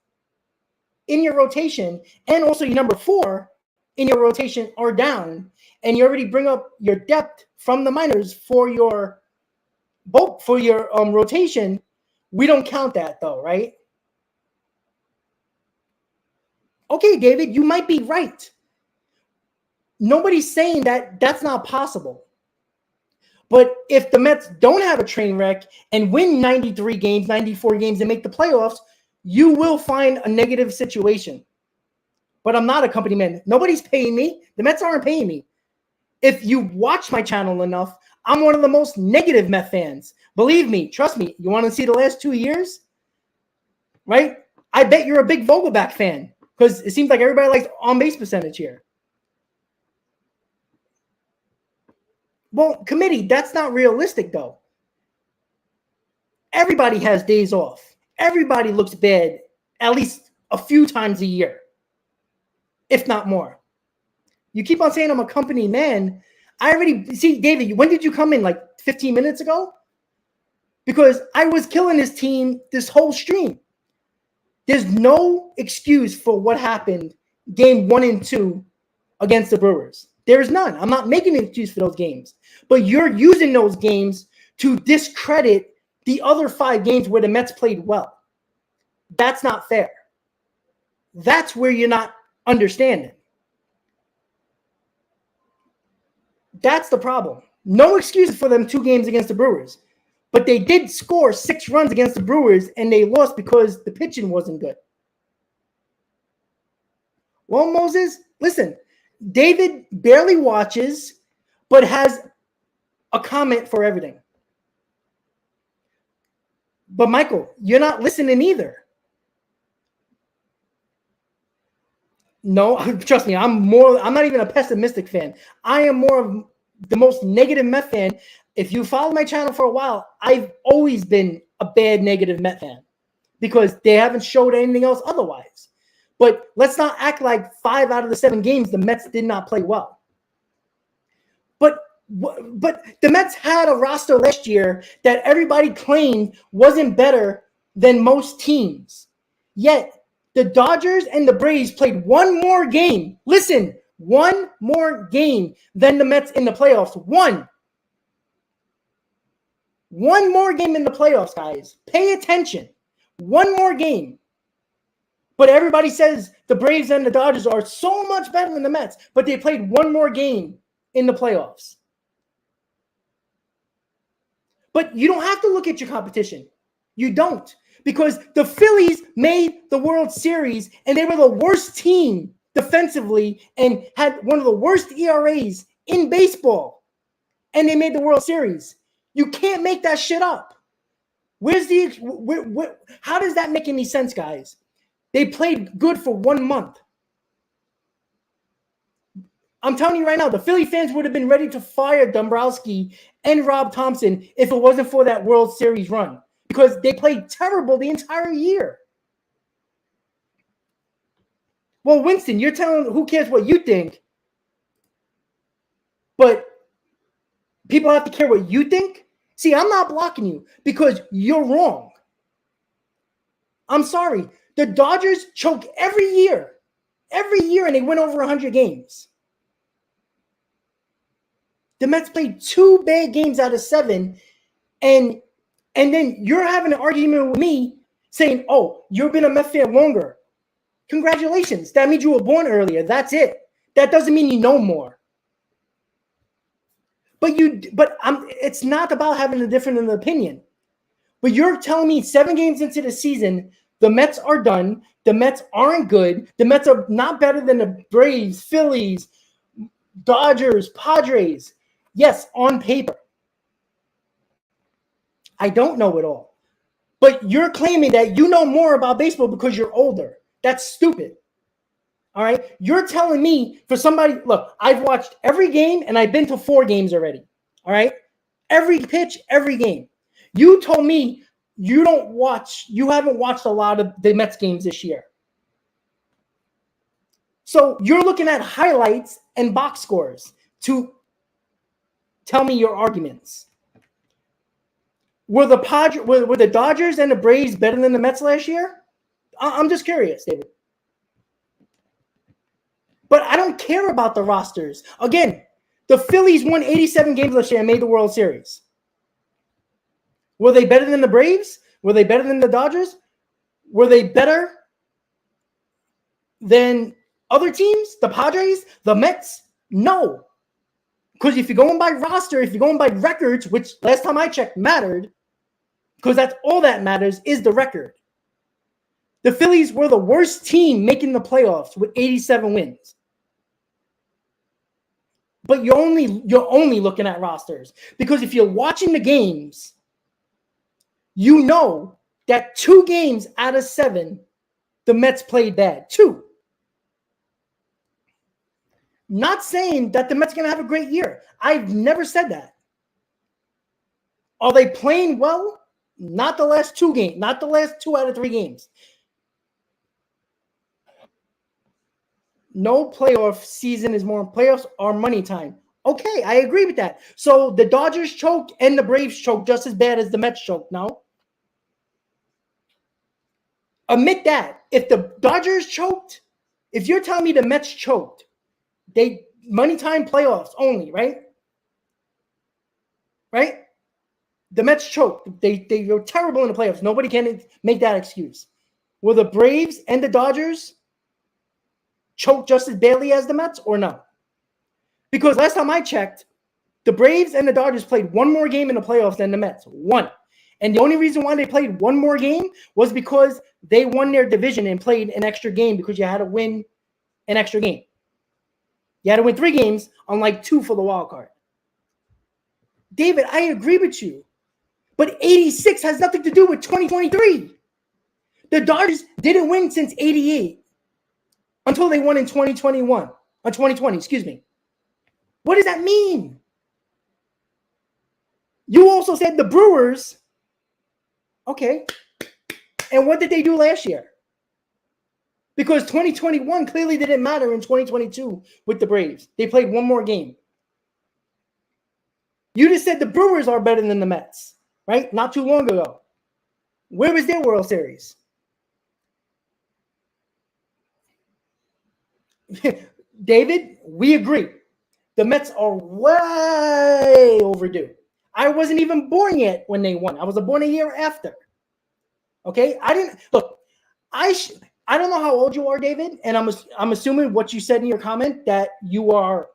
Speaker 2: in your rotation and also your number 4 in your rotation are down, and you already bring up your depth from the minors for your rotation, we don't count that though, right? Okay, David, you might be right. Nobody's saying that that's not possible. But if the Mets don't have a train wreck and win 93 games, 94 games, and make the playoffs, you will find a negative situation. But I'm not a company man. Nobody's paying me. The Mets aren't paying me. If you watch my channel enough, I'm one of the most negative Met fans. Believe me, trust me. You want to see the last 2 years? Right? I bet you're a big Vogelback fan because it seems like everybody likes on-base percentage here. Well, committee, that's not realistic, though. Everybody has days off. Everybody looks bad at least a few times a year, if not more. You keep on saying I'm a company man. I already see, David, when did you come in? Like 15 minutes ago? Because I was killing this team this whole stream. There's no excuse for what happened game 1 and 2 against the Brewers. There's none. I'm not making an excuse for those games. But you're using those games to discredit the other 5 games where the Mets played well. That's not fair. That's where you're not understanding. That's the problem. No excuses for them 2 games against the Brewers. But they did score 6 runs against the Brewers, and they lost because the pitching wasn't good. Well, Moses, listen, David barely watches, but has a comment for everything. But Michael, you're not listening either. No, trust me, I'm not even a pessimistic fan. I am more of the most negative Met fan. If you follow my channel for a while, I've always been a bad negative Met fan because they haven't showed anything else otherwise. But let's not act like 5 out of the 7 games the Mets did not play well. But the Mets had a roster last year that everybody claimed wasn't better than most teams. Yet the Dodgers and the Braves played one more game. Listen, one more game than the Mets in the playoffs. One more game in the playoffs, guys. Pay attention. One more game. But everybody says the Braves and the Dodgers are so much better than the Mets, but they played one more game in the playoffs. But you don't have to look at your competition. You don't. Because the Phillies made the World Series, and they were the worst team defensively and had one of the worst ERAs in baseball. And they made the World Series. You can't make that shit up. How does that make any sense, guys? They played good for 1 month. I'm telling you right now, the Philly fans would have been ready to fire Dombrowski and Rob Thompson if it wasn't for that World Series run because they played terrible the entire year. Well, Winston, you're telling who cares what you think, but people have to care what you think? See, I'm not blocking you because you're wrong. I'm sorry. The Dodgers choke every year, and they win over 100 games. The Mets played 2 bad games out of 7, and then you're having an argument with me saying, oh, you've been a Mets fan longer. Congratulations. That means you were born earlier. That's it. That doesn't mean you know more. It's not about having a different opinion. But you're telling me 7 games into the season, the Mets are done. The Mets aren't good. The Mets are not better than the Braves, Phillies, Dodgers, Padres. Yes, on paper. I don't know it all. But you're claiming that you know more about baseball because you're older. That's stupid. All right? You're telling me for somebody, look, I've watched every game and I've been to 4 games already. All right? Every pitch, every game. You told me you haven't watched a lot of the Mets games this year. So you're looking at highlights and box scores to tell me your arguments. Were the Dodgers and the Braves better than the Mets last year? I'm just curious, David. But I don't care about the rosters. Again, the Phillies won 87 games last year and made the World Series. Were they better than the Braves? Were they better than the Dodgers? Were they better than other teams? The Padres? The Mets? No. Because if you're going by roster, if you're going by records, which last time I checked mattered, because that's all that matters is the record. The Phillies were the worst team making the playoffs with 87 wins. But you're only looking at rosters. Because if you're watching the games, you know that 2 games out of 7, the Mets played bad. 2. Not saying that the Mets are going to have a great year. I've never said that. Are they playing well? Not the last 2 games. Not the last 2 out of 3 games. No playoff season is more. Playoffs are money time. Okay, I agree with that. So the Dodgers choked and the Braves choked just as bad as the Mets choked now. Admit that. If the Dodgers choked, if you're telling me the Mets choked, they money time playoffs only, right? Right? The Mets choked. They were terrible in the playoffs. Nobody can make that excuse. Will the Braves and the Dodgers choke just as badly as the Mets or no? Because last time I checked, the Braves and the Dodgers played one more game in the playoffs than the Mets. One. And the only reason why they played one more game was because they won their division and played an extra game because you had to win an extra game. You had to win 3 games, unlike 2 for the wild card. David, I agree with you. But 86 has nothing to do with 2023. The Dodgers didn't win since 88 until they won in 2020, excuse me. What does that mean? You also said the Brewers. Okay. And what did they do last year? Because 2021 clearly didn't matter in 2022 with the Braves. They played one more game. You just said the Brewers are better than the Mets, right? Not too long ago. Where was their World Series? David, we agree. The Mets are way overdue. I wasn't even born yet when they won. I was born a year after. Okay? I don't know how old you are, David, and I'm assuming what you said in your comment that you are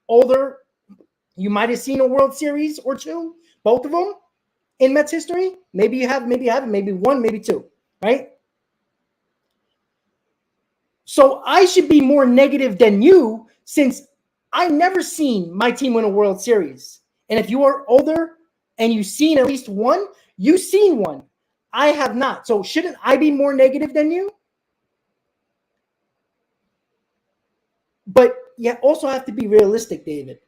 Speaker 2: older. You might have seen a World Series or 2, both of them in Mets history. Maybe you have, maybe you haven't, maybe 1, maybe 2, right? So I should be more negative than you since I never seen my team win a World Series. And if you are older and you've seen at least one, you've seen one. I have not. So shouldn't I be more negative than you? But you also have to be realistic, David.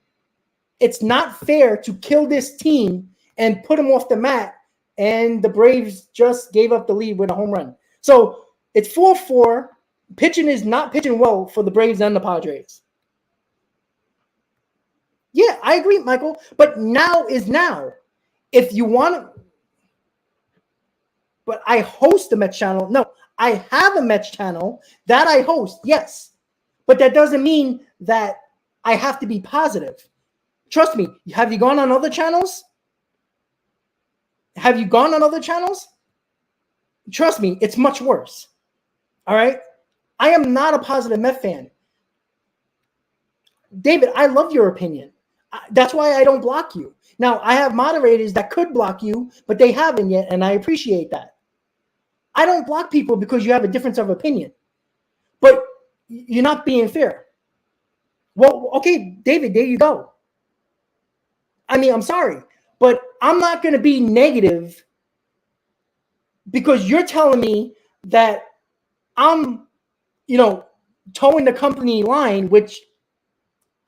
Speaker 2: It's not fair to kill this team and put them off the mat, and the Braves just gave up the lead with a home run. So it's 4-4. Pitching is not pitching well for the Braves and the Padres. Yeah, I agree, Michael. But now is now. If you want to, but I host the Mets channel. No, I have a Mets channel that I host, yes. But that doesn't mean that I have to be positive. Trust me. Have you gone on other channels? Have you gone on other channels? Trust me, it's much worse. All right? I am not a positive Met fan. David, I love your opinion. That's why I don't block you. Now, I have moderators that could block you, but they haven't yet, and I appreciate that. I don't block people because you have a difference of opinion. But you're not being fair. Well, okay, David, there you go. I mean, I'm sorry, but I'm not going to be negative because you're telling me that I'm, towing the company line, which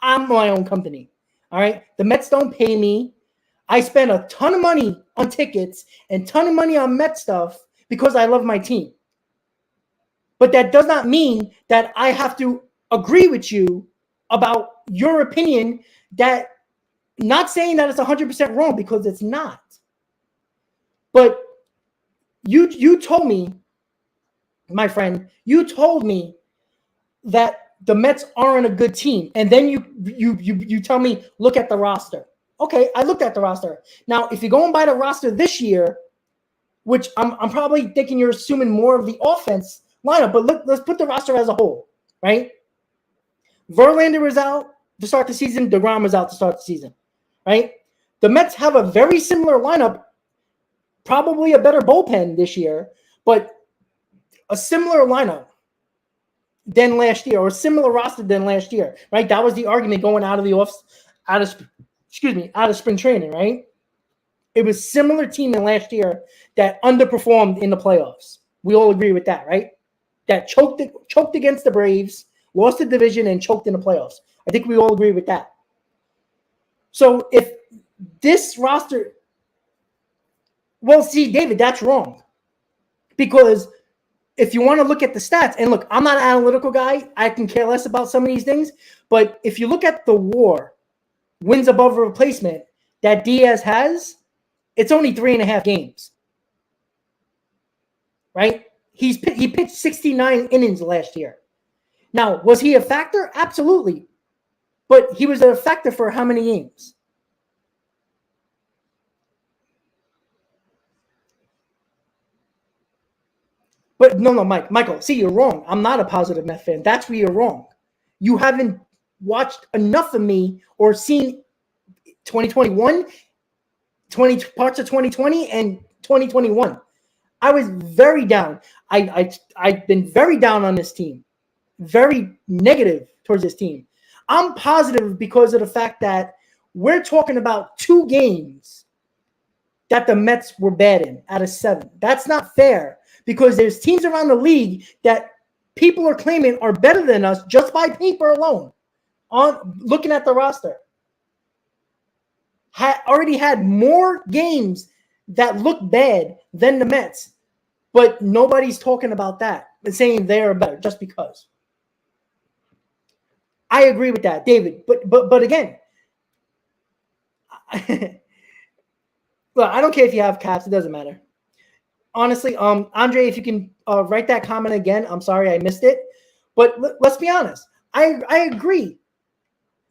Speaker 2: I'm my own company. All right. The Mets don't pay me. I spend a ton of money on tickets and ton of money on Met stuff because I love my team. But that does not mean that I have to agree with you about your opinion. That not saying that it's 100% wrong because it's not. But you told me, my friend, you told me that the Mets aren't a good team. And then you tell me, look at the roster. Okay, I looked at the roster. Now, if you're going by the roster this year, which I'm probably thinking you're assuming more of the offense lineup, but let's put the roster as a whole, right? Verlander is out to start the season. DeGrom is out to start the season, right? The Mets have a very similar lineup, probably a better bullpen this year, but a similar lineup than last year, or a similar roster than last year, right? That was the argument going out of spring training, right? It was similar team than last year that underperformed in the playoffs. We all agree with that, right? That choked against the Braves, lost the division, and choked in the playoffs. I think we all agree with that. So if this roster, well, see, David, that's wrong. Because if you want to look at the stats, and look, I'm not an analytical guy. I can care less about some of these things. But if you look at the WAR, wins above replacement, that Diaz has, it's only 3.5 games. Right? He pitched 69 innings last year. Now, was he a factor? Absolutely. But he was a factor for how many games? But no, Michael, see, you're wrong. I'm not a positive Mets fan. That's where you're wrong. You haven't watched enough of me or seen 2021, 20 parts of 2020 and 2021. I was very down. I've been very down on this team, very negative towards this team. I'm positive because of the fact that we're talking about 2 games that the Mets were bad in out of 7. That's not fair because there's teams around the league that people are claiming are better than us just by paper alone. On looking at the roster, already had more games that look bad than the Mets, but nobody's talking about that and saying they're better just because. I agree with that, David. But again, well, I don't care if you have caps; it doesn't matter. Honestly, Andre, if you can write that comment again, I'm sorry I missed it. But let's be honest. I agree.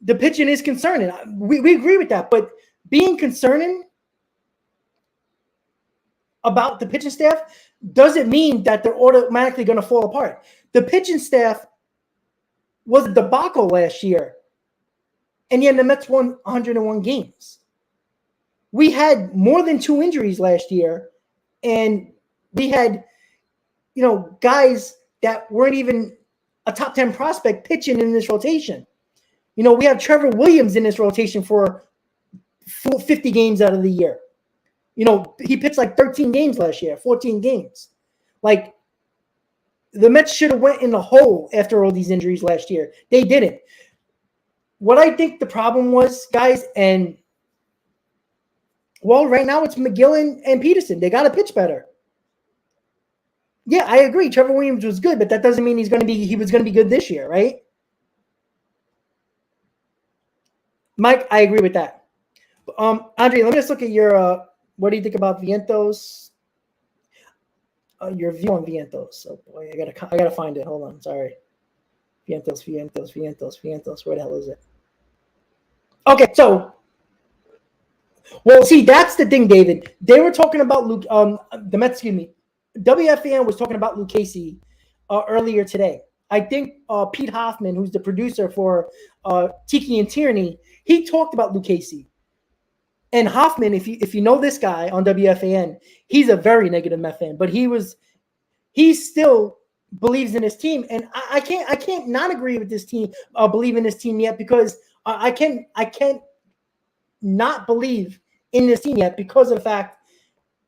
Speaker 2: The pitching is concerning. We agree with that, but being concerning about the pitching staff doesn't mean that they're automatically going to fall apart. The pitching staff was a debacle last year, and yet the Mets won 101 games. We had more than 2 injuries last year, and we had, guys that weren't even a top 10 prospect pitching in this rotation. We have Trevor Williams in this rotation for 50 games out of the year. He pitched like 13 games last year, 14 games. Like, the Mets should have went in the hole after all these injuries last year. They didn't. What I think the problem was, guys, and right now it's McGill and Peterson. They got to pitch better. Yeah, I agree. Trevor Williams was good, but that doesn't mean he was going to be good this year, right? Mike, I agree with that. Andre, let me just look at your what do you think about Vientos? Your view on Vientos. Oh boy, I gotta find it. Hold on, sorry. Vientos. Where the hell is it? Okay, so see, that's the thing, David. They were talking about Luke. The Mets, excuse me. WFAN was talking about Luke Casey earlier today. I think Pete Hoffman, who's the producer for Tiki and Tierney, he talked about Luke Casey. And Hoffman, if you know this guy on WFAN, he's a very negative Met fan, but he still believes in his team, and I can't not agree with this team, believe in this team yet, because I can't not believe in this team yet because of the fact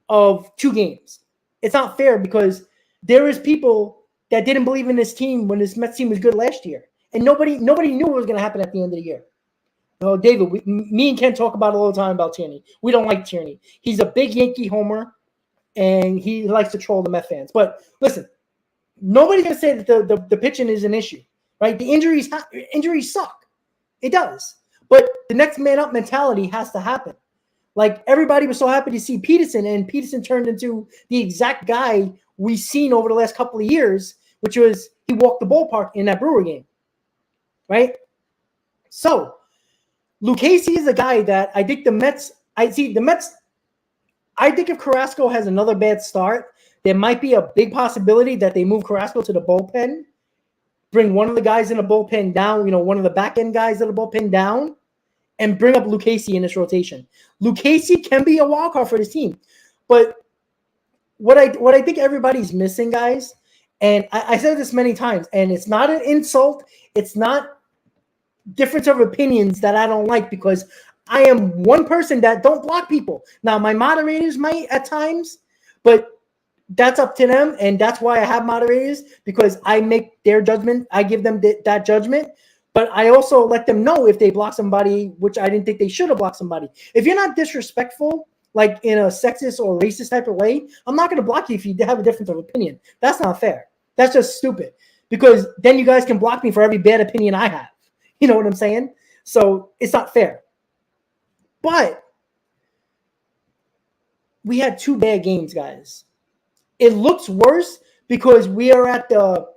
Speaker 2: of 2 games. It's not fair because there is people that didn't believe in this team when this Mets team was good last year, and nobody knew what was going to happen at the end of the year. Oh, David, me and Ken talk about it all the time about Tierney. We don't like Tierney. He's a big Yankee homer, and he likes to troll the Met fans. But listen, nobody's going to say that the pitching is an issue, right? The injuries suck. It does. But the next man up mentality has to happen. Like, everybody was so happy to see Peterson, and Peterson turned into the exact guy we've seen over the last couple of years, which was he walked the ballpark in that Brewer game, right? So Luke Casey is a guy that I think the Mets. I think if Carrasco has another bad start, there might be a big possibility that they move Carrasco to the bullpen, bring one of the guys in the bullpen down, one of the back end guys in the bullpen down, and bring up Luke Casey in this rotation. Luke Casey can be a wild card for this team, but what I think everybody's missing, guys, and I said this many times, and it's not an insult. It's not difference of opinions that I don't like, because I am one person that don't block people. Now, my moderators might at times, but that's up to them, and that's why I have moderators, because I make their judgment. I give them that judgment, but I also let them know if they block somebody, which I didn't think they should have blocked somebody. If you're not disrespectful, like in a sexist or racist type of way, I'm not going to block you if you have a difference of opinion. That's not fair. That's just stupid, because then you guys can block me for every bad opinion I have. You know what I'm saying? So it's not fair. But we had 2 bad games, guys. It looks worse because we are the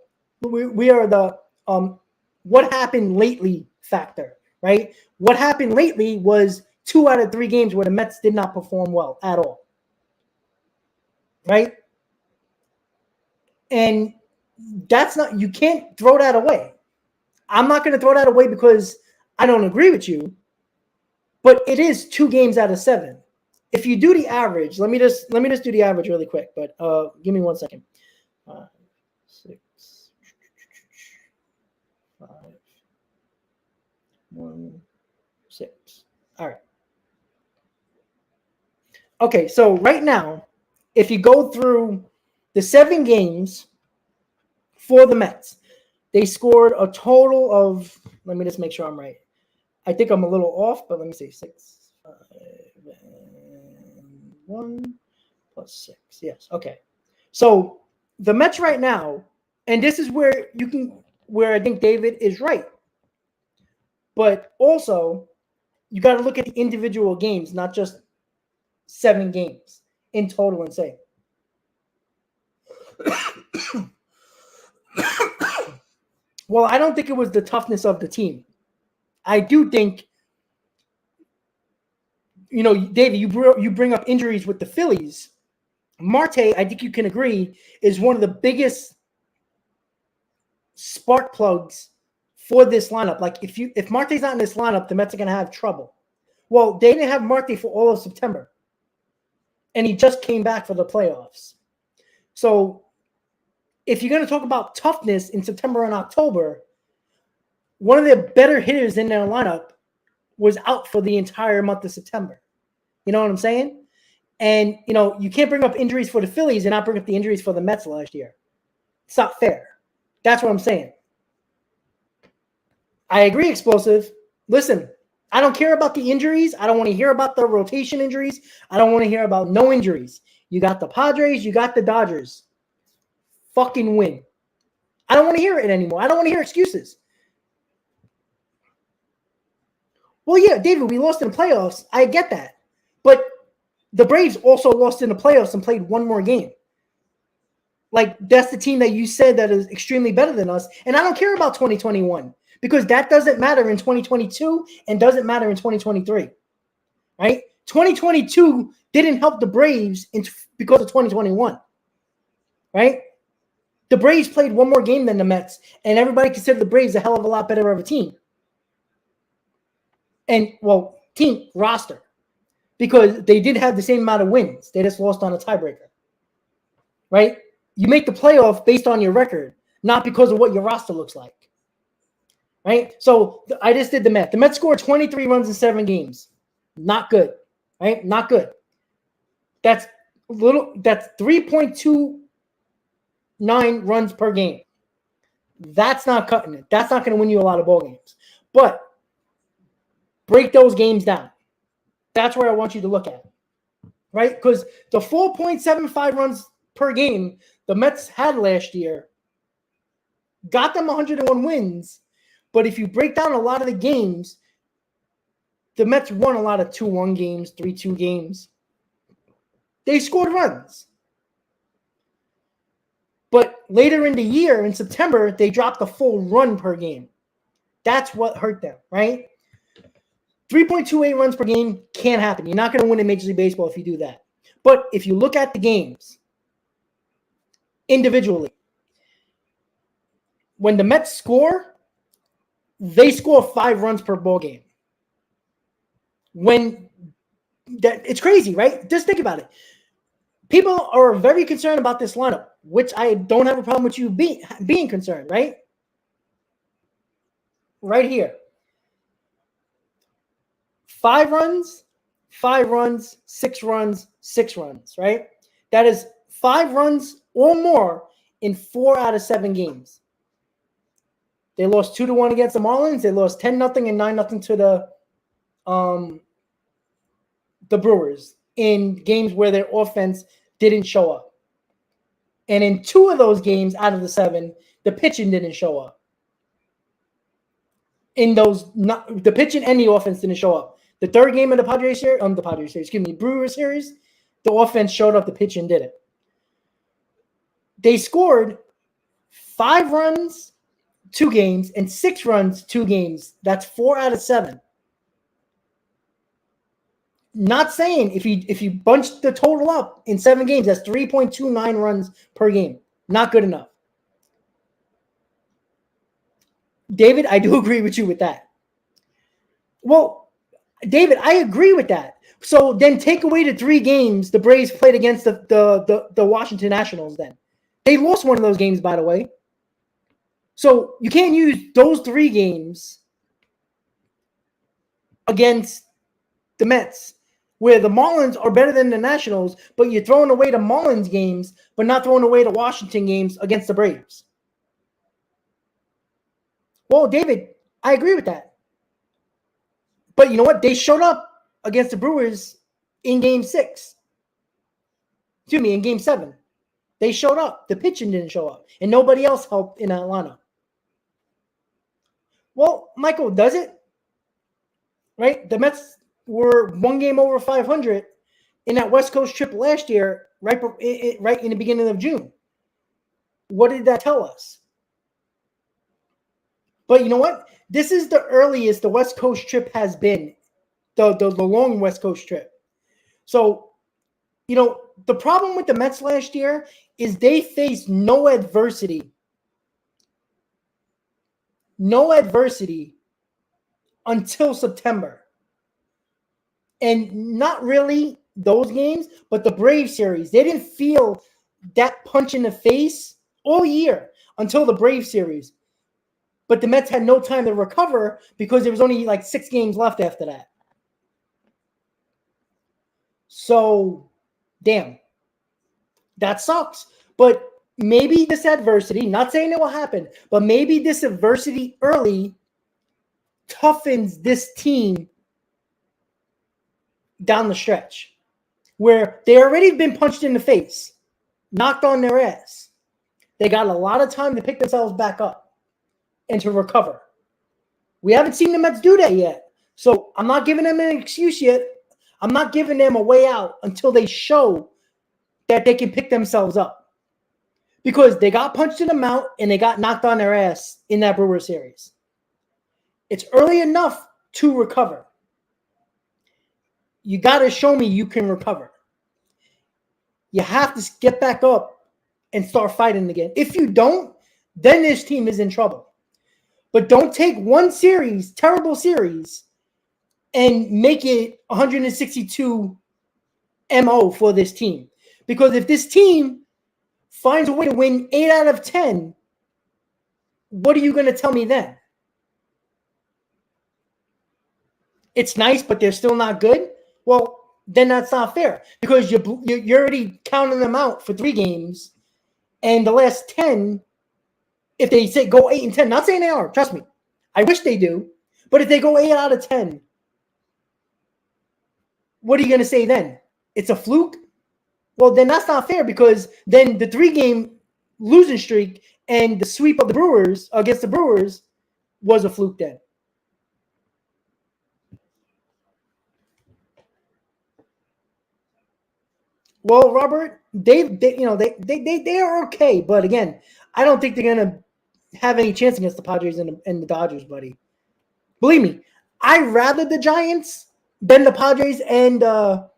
Speaker 2: what happened lately factor, right? What happened lately was 2 out of 3 games where the Mets did not perform well at all, right? And that's not, you can't throw that away. I'm not going to throw that away because I don't agree with you, but it is 2 games out of 7. If you do the average, let me just do the average really quick, but give me 1 second. 6, 5, 1, 6. All right. Okay, so right now, if you go through the 7 games for the Mets, they scored a total of, let me just make sure I'm right. I think I'm a little off, but let me see. 6, 5, and 1 plus 6. Yes. Okay. So the Mets right now, and this is where I think David is right. But also, you got to look at the individual games, not just 7 games in total and say. Well, I don't think it was the toughness of the team. I do think, David, you bring up injuries with the Phillies. Marte, I think you can agree, is one of the biggest spark plugs for this lineup. Like if Marte's not in this lineup, the Mets are going to have trouble. Well, they didn't have Marte for all of September, and he just came back for the playoffs. So if you're going to talk about toughness in September and October, one of the better hitters in their lineup was out for the entire month of September. You know what I'm saying? And, you can't bring up injuries for the Phillies and not bring up the injuries for the Mets last year. It's not fair. That's what I'm saying. I agree, Explosive. Listen, I don't care about the injuries. I don't want to hear about the rotation injuries. I don't want to hear about no injuries. You got the Padres. You got the Dodgers. Fucking win. I don't want to hear it anymore. I don't want to hear excuses. Well, yeah, David, we lost in the playoffs. I get that. But the Braves also lost in the playoffs and played one more game. Like, that's the team that you said that is extremely better than us. And I don't care about 2021 because that doesn't matter in 2022 and doesn't matter in 2023. Right? 2022 didn't help the Braves because of 2021. Right? The Braves played one more game than the Mets, and everybody considered the Braves a hell of a lot better of a team. And, well, team roster. Because they did have the same amount of wins. They just lost on a tiebreaker. Right? You make the playoff based on your record, not because of what your roster looks like. Right? So I just did the math. The Mets scored 23 runs in 7 games. Not good. Right? Not good. That's 3.29 runs per game. That's not cutting it. That's not going to win you a lot of ball games. But break those games down. That's where I want you to look at. Right? Because the 4.75 runs per game the Mets had last year got them 101 wins. But if you break down a lot of the games, the Mets won a lot of 2-1 games, 3-2 games. They scored runs. But later in the year, in September, they dropped a full run per game. That's what hurt them, right? 3.28 runs per game can't happen. You're not going to win in Major League Baseball if you do that. But if you look at the games individually, when the Mets score, they score 5 runs per ball game. It's crazy, right? Just think about it. People are very concerned about this lineup, which I don't have a problem with you being concerned, right? Right here. 5 runs, 5 runs, 6 runs, 6 runs, right? That is 5 runs or more in 4 out of 7 games. They lost 2-1 against the Marlins. They lost 10-0 and 9-0 to the Brewers in games where their offense didn't show up. And in 2 of those games out of the 7, the pitching didn't show up. The pitching and the offense didn't show up. The third game of the Brewers series, the offense showed up, the pitching didn't. They scored 5 runs, 2 games, and 6 runs, 2 games. That's 4 out of 7. Not saying if you bunch the total up in 7 games, that's 3.29 runs per game. Not good enough. David, I do agree with you with that. Well, David, I agree with that. So then take away the 3 games the Braves played against the Washington Nationals then. They lost one of those games, by the way. So you can't use those 3 games against the Mets, where the Marlins are better than the Nationals, but you're throwing away the Marlins games, but not throwing away the Washington games against the Braves. Well, David, I agree with that. But you know what? They showed up against the Brewers in Game 6. Excuse me, in Game 7. They showed up. The pitching didn't show up. And nobody else helped in Atlanta. Well, Michael, does it? Right? The Mets were 1 game over 500 in that West Coast trip last year, right in the beginning of June. What did that tell us? But you know what? This is the earliest the West Coast trip has been, the long West Coast trip. So, you know, the problem with the Mets last year is they faced no adversity until September. And not really those games, but the Braves series. They didn't feel that punch in the face all year until the Braves series. But the Mets had no time to recover because there was only like 6 games left after that. So, damn. That sucks. But maybe this adversity, not saying it will happen, but maybe this adversity early toughens this team down the stretch, where they already been punched in the face, knocked on their ass. They got a lot of time to pick themselves back up and to recover. We haven't seen the Mets do that yet. So I'm not giving them an excuse yet. I'm not giving them a way out until they show that they can pick themselves up. Because they got punched in the mouth and they got knocked on their ass in that Brewer series. It's early enough to recover. You got to show me you can recover. You have to get back up and start fighting again. If you don't, then this team is in trouble. But don't take one series, terrible series, and make it 162 MO for this team. Because if this team finds a way to win 8 out of 10, what are you going to tell me then? It's nice, but they're still not good? Well, then that's not fair. Because you're already counting them out for 3 games. And the last 10, if they say go 8 and 10, not saying they are, trust me. I wish they do. But if they go 8 out of 10, what are you going to say then? It's a fluke? Well, then that's not fair, because then the 3-game losing streak and the sweep of the Brewers against the Brewers was a fluke then. Well, Robert, they are okay, but again, I don't think they're gonna have any chance against the Padres and the Dodgers, buddy. Believe me, I'd rather the Giants than the Padres and the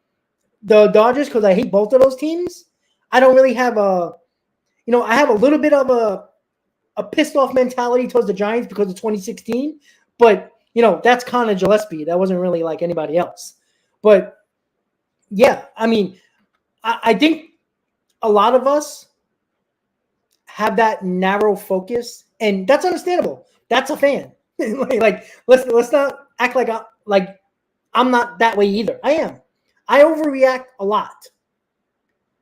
Speaker 2: Dodgers, because I hate both of those teams. I don't really have I have a little bit of a pissed off mentality towards the Giants because of 2016, but that's Connor Gillespie. That wasn't really like anybody else. But yeah, I mean, I think a lot of us have that narrow focus, and that's understandable. That's a fan. let's not act like I'm not that way either. I am. I overreact a lot.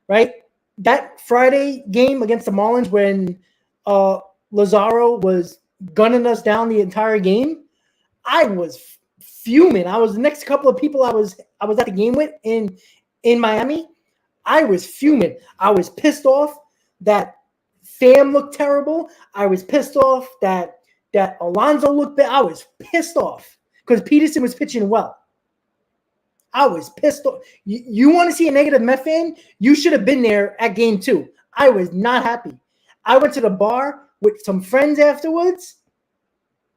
Speaker 2: Right? That Friday game against the Marlins when Lazaro was gunning us down the entire game, I was fuming. I was the next couple of people I was at the game with in Miami. I was fuming. I was pissed off that Pham looked terrible. I was pissed off that Alonso looked bad. I was pissed off because Peterson was pitching well. I was pissed off. You want to see a negative Met fan? You should have been there at game 2. I was not happy. I went to the bar with some friends afterwards.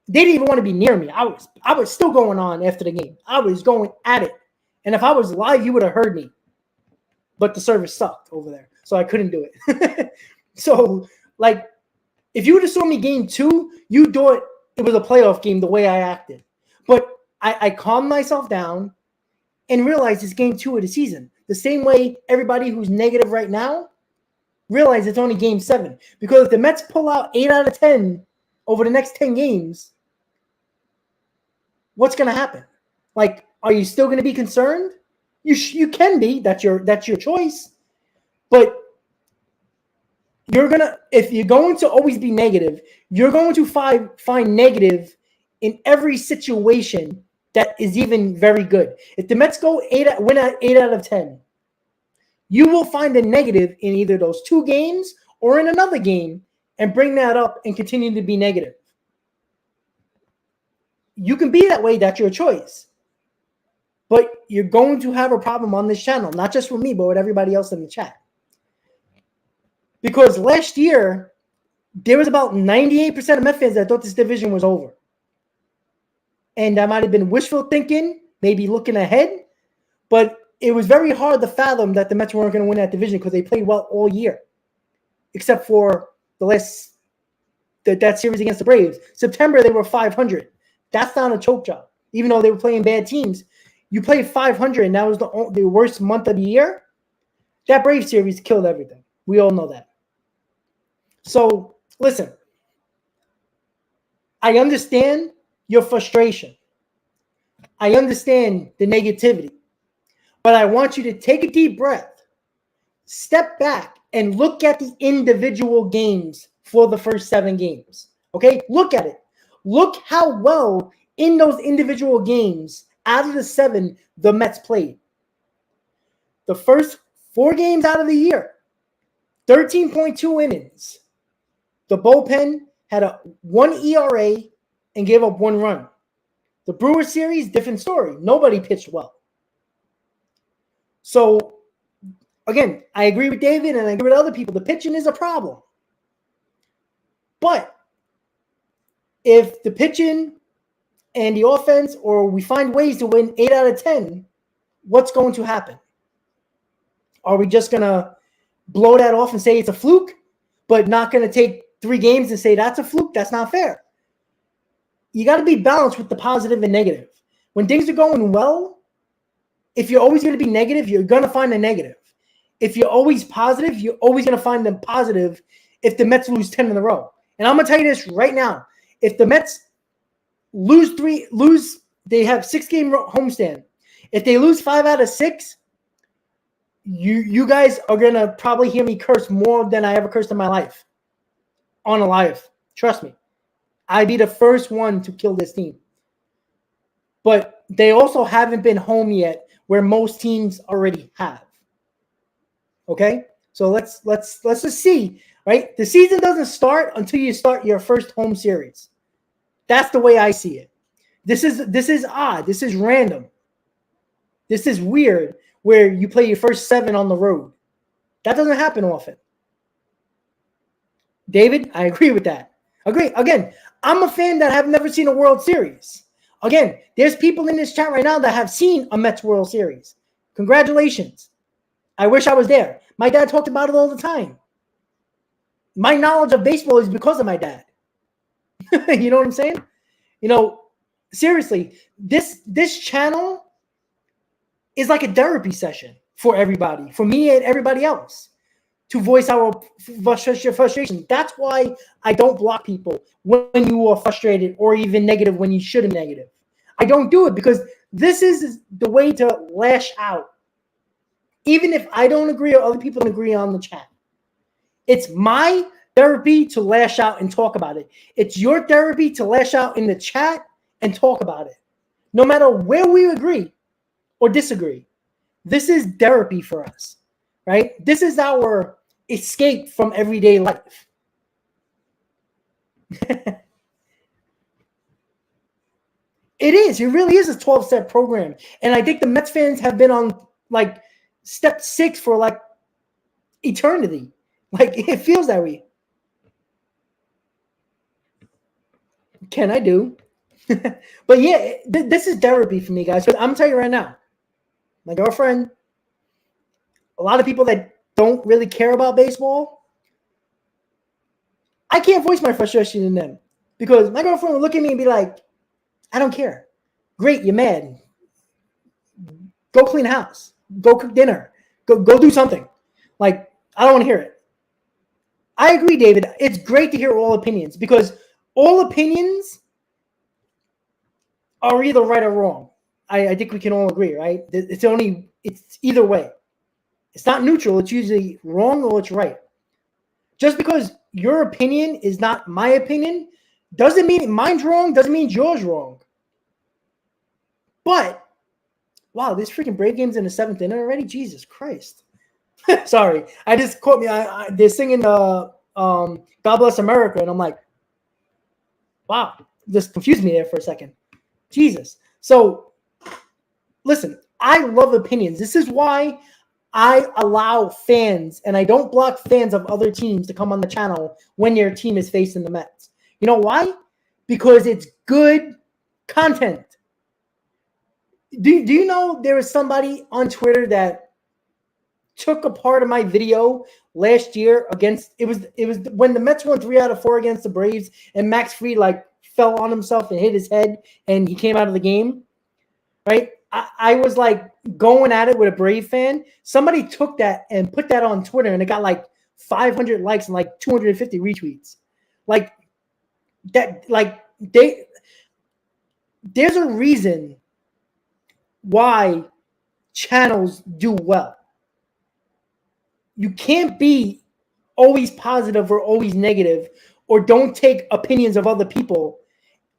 Speaker 2: They didn't even want to be near me. I was still going on after the game. I was going at it. And if I was live, you would have heard me. But the service sucked over there, so I couldn't do it. So, like, if you would have saw me game 2, you thought it was a playoff game the way I acted. But I calmed myself down and realized it's game 2 of the season. The same way everybody who's negative right now realize it's only game 7. Because if the Mets pull out 8 out of 10 over the next 10 games, what's going to happen? Like, are you still going to be concerned? You can be. That's your choice. But if you're going to always be negative, you're going to find negative in every situation that is even very good. If the Mets win at 8 out of 10, you will find a negative in either those 2 games or in another game and bring that up and continue to be negative. You can be that way. That's your choice. But you're going to have a problem on this channel, not just with me, but with everybody else in the chat. Because last year, there was about 98% of Mets fans that thought this division was over. And that might have been wishful thinking, maybe looking ahead. But it was very hard to fathom that the Mets weren't going to win that division because they played well all year. Except for that series against the Braves. September, they were 500. That's not a choke job. Even though they were playing bad teams, you played 500, and that was the worst month of the year. That Braves series killed everything. We all know that. So, listen. I understand your frustration. I understand the negativity. But I want you to take a deep breath, step back, and look at the individual games for the first 7 games. Okay? Look at it. Look how well in those individual games, out of the 7, the Mets played. The first 4 games out of the year, 13.2 innings. The bullpen had a 1 ERA and gave up 1 run. The Brewers series, different story. Nobody pitched well. So, again, I agree with David and I agree with other people. The pitching is a problem. But if the pitching and the offense, or we find ways to win 8 out of 10, what's going to happen? Are we just going to blow that off and say it's a fluke, but not going to take 3 games and say that's a fluke? That's not fair. You got to be balanced with the positive and negative. When things are going well, if you're always going to be negative, you're going to find a negative. If you're always positive, you're always going to find them positive if the Mets lose 10 in a row. And I'm going to tell you this right now. If the Mets they have 6-game homestand. If they lose 5 out of 6, you guys are going to probably hear me curse more than I ever cursed in my life. On a live. Trust me. I'd be the first one to kill this team. But they also haven't been home yet, where most teams already have. Okay? So let's just see, right? The season doesn't start until you start your first home series. That's the way I see it. This is odd. This is random. This is weird, where you play your first 7 on the road. That doesn't happen often. David, I agree with that. Agree. Again, I'm a fan that have never seen a World Series. Again, there's people in this chat right now that have seen a Mets World Series. Congratulations. I wish I was there. My dad talked about it all the time. My knowledge of baseball is because of my dad. You know what I'm saying? You know, seriously, this channel is like a therapy session for everybody, for me and everybody else, to voice our frustration. That's why I don't block people when you are frustrated or even negative when you shouldn't be negative. I don't do it because this is the way to lash out. Even if I don't agree or other people don't agree on the chat. It's my therapy to lash out and talk about it. It's your therapy to lash out in the chat and talk about it. No matter where we agree or disagree. This is therapy for us, right? This is our escape from everyday life. It is. It really is a 12-step program. And I think the Mets fans have been on like step 6 for like eternity. Like it feels that way. Can I do? But yeah, this is therapy for me, guys. I'm going to tell you right now. My girlfriend, a lot of people that don't really care about baseball, I can't voice my frustration in them because my girlfriend will look at me and be like, I don't care. Great, you're mad. Go clean the house. Go cook dinner. Go do something. Like, I don't want to hear it. I agree, David. It's great to hear all opinions because all opinions are either right or wrong. I think we can all agree, right? It's either way. It's not neutral. It's usually wrong or it's right. Just because your opinion is not my opinion doesn't mean mine's wrong, doesn't mean yours wrong. But, wow, this freaking Brave game's in the 7th inning already? Jesus Christ. Sorry. I just caught me. They're singing God Bless America, and I'm like, wow. Just confused me there for a second. Jesus. So, listen, I love opinions. This is why I allow fans, and I don't block fans of other teams to come on the channel when their team is facing the Mets. You know why? Because it's good content. Do you know there was somebody on Twitter that took a part of my video last year against it was when the Mets won 3 out of 4 against the Braves and Max Fried like fell on himself and hit his head and he came out of the game, right? I was like going at it with a Brave fan. Somebody took that and put that on Twitter and it got like 500 likes and like 250 retweets. Like that, like there's a reason why channels do well. You can't be always positive or always negative, or don't take opinions of other people,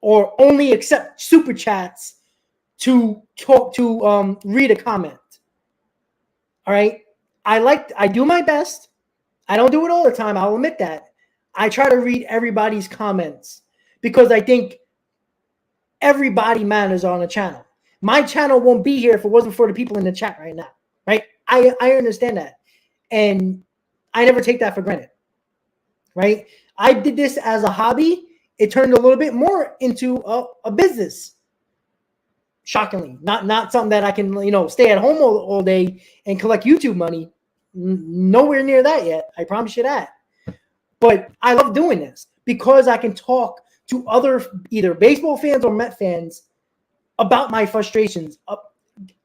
Speaker 2: or only accept super chats to talk to read a comment. All right. I do my best. I don't do it all the time. I'll admit that. I try to read everybody's comments because I think everybody matters on a channel. My channel won't be here if it wasn't for the people in the chat right now. Right. I understand that. And I never take that for granted. Right. I did this as a hobby. It turned a little bit more into a business. Shockingly, not something that I can, stay at home all day and collect YouTube money. Nowhere near that yet. I promise you that. But I love doing this because I can talk to other either baseball fans or Met fans about my frustrations.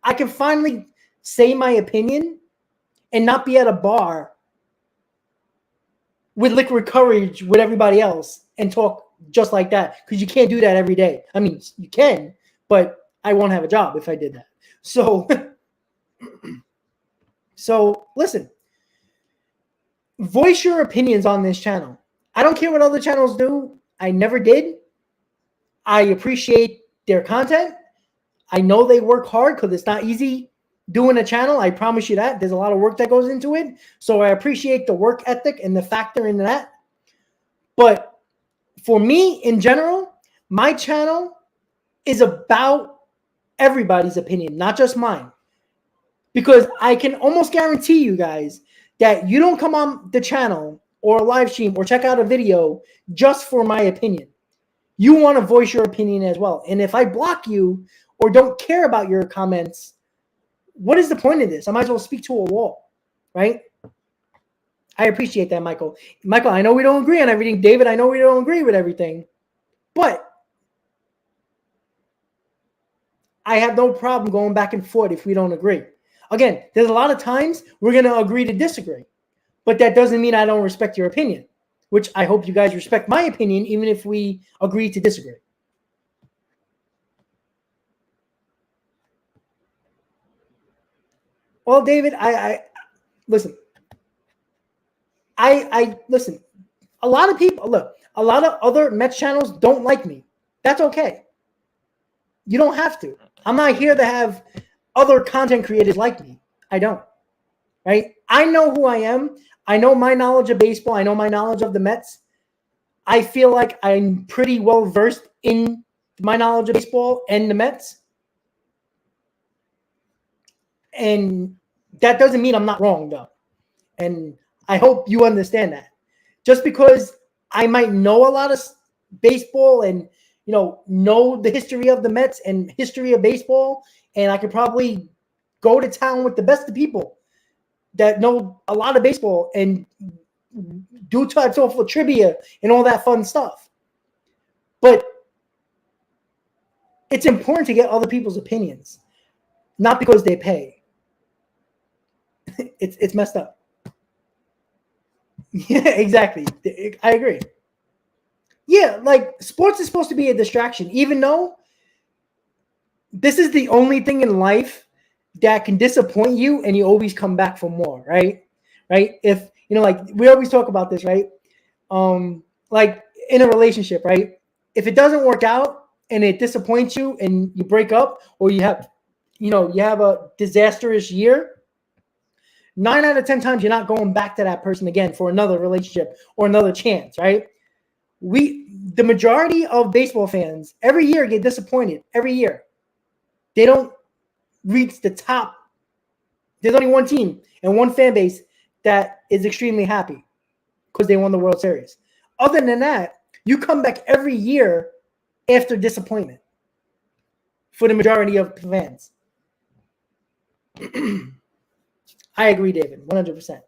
Speaker 2: I can finally say my opinion and not be at a bar with liquid courage with everybody else and talk just like that, because you can't do that every day. I mean, you can, but I won't have a job if I did that. So, listen, voice your opinions on this channel. I don't care what other channels do. I never did. I appreciate their content. I know they work hard because it's not easy doing a channel. I promise you that. There's a lot of work that goes into it. So I appreciate the work ethic and the factor in that. But for me, in general, my channel is about everybody's opinion, not just mine. Because I can almost guarantee you guys that you don't come on the channel or a live stream or check out a video just for my opinion. You want to voice your opinion as well. And if I block you or don't care about your comments, what is the point of this? I might as well speak to a wall, right? I appreciate that, Michael. Michael, I know we don't agree on everything. David, I know we don't agree with everything. But I have no problem going back and forth if we don't agree. Again, there's a lot of times we're going to agree to disagree. But that doesn't mean I don't respect your opinion, which I hope you guys respect my opinion, even if we agree to disagree. Well, David, I listen. I listen. A lot of people, look, a lot of other Mets channels don't like me. That's okay. You don't have to. I'm not here to have other content creators like me. I don't. Right? I know who I am. I know my knowledge of baseball. I know my knowledge of the Mets. I feel like I'm pretty well versed in my knowledge of baseball and the Mets. And that doesn't mean I'm not wrong, though. And I hope you understand that. Just because I might know a lot of baseball and, know the history of the Mets and history of baseball, and I could probably go to town with the best of people that know a lot of baseball and do types of trivia and all that fun stuff. But it's important to get other people's opinions, not because they pay. It's messed up. Yeah, exactly. I agree. Yeah, like sports is supposed to be a distraction, even though this is the only thing in life that can disappoint you and you always come back for more, right? Right? If, like we always talk about this, right? Like in a relationship, right? If it doesn't work out and it disappoints you and you break up or you have a disastrous year, 9 out of 10 times you're not going back to that person again for another relationship or another chance, right? The majority of baseball fans every year get disappointed. Every year. They don't reach the top. There's only one team and one fan base that is extremely happy because they won the World Series. Other than that, you come back every year after disappointment for the majority of fans. I agree, David, 100%.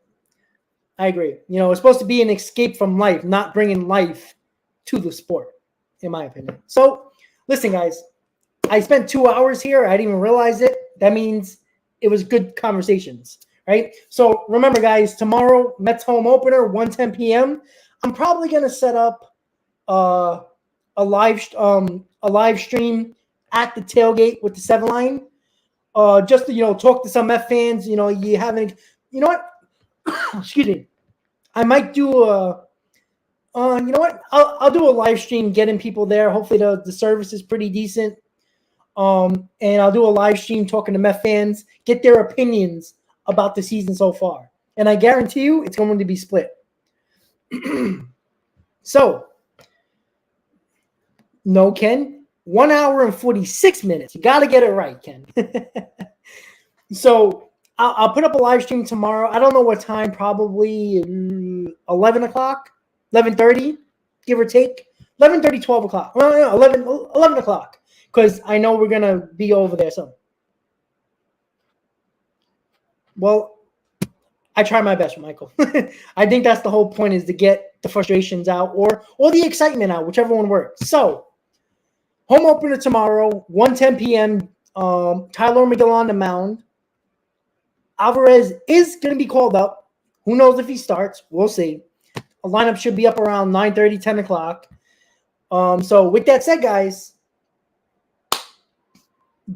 Speaker 2: I agree. It's supposed to be an escape from life, not bringing life to the sport, in my opinion. So, listen, guys, I spent 2 hours here. I didn't even realize it. That means it was good conversations, right? So, remember, guys, tomorrow, Mets home opener, 1:10 p.m. I'm probably going to set up a live stream at the tailgate with the 7 line. Just to, talk to some F fans, you haven't, what? Excuse me. I might do I'll do a live stream getting people there. Hopefully the service is pretty decent. And I'll do a live stream talking to Met fans, get their opinions about the season so far. And I guarantee you it's going to be split. So, no, Ken, 1 hour and 46 minutes. You got to get it right, Ken. So I'll put up a live stream tomorrow. I don't know what time, probably 11 o'clock, 11:30, give or take. 11:30, 12 o'clock. Well, no, 11 o'clock, because I know we're going to be over there. So, well, I try my best, Michael. I think that's the whole point, is to get the frustrations out or the excitement out, whichever one works. So, home opener tomorrow, 1:10 p.m., Tyler McGill on the mound. Alvarez is going to be called up. Who knows if he starts? We'll see. A lineup should be up around 9:30, 10 o'clock. So with that said, guys,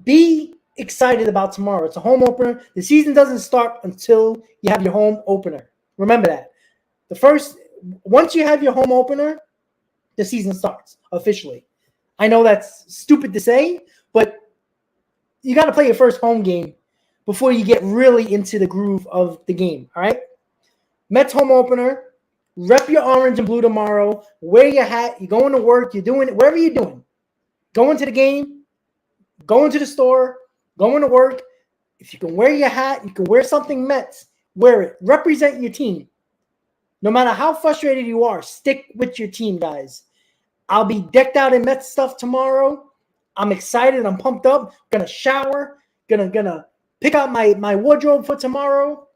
Speaker 2: be excited about tomorrow. It's a home opener. The season doesn't start until you have your home opener. Remember that. Once you have your home opener, the season starts officially. I know that's stupid to say, but you got to play your first home game before you get really into the groove of the game, all right? Mets home opener. Rep your orange and blue tomorrow. Wear your hat. You're going to work. You're doing it. Whatever you're doing. Going to the game. Going to the store. Going to work. If you can wear your hat, you can wear something Mets. Wear it. Represent your team. No matter how frustrated you are, stick with your team, guys. I'll be decked out in Mets stuff tomorrow. I'm excited. I'm pumped up. Gonna shower. Gonna pick out my wardrobe for tomorrow.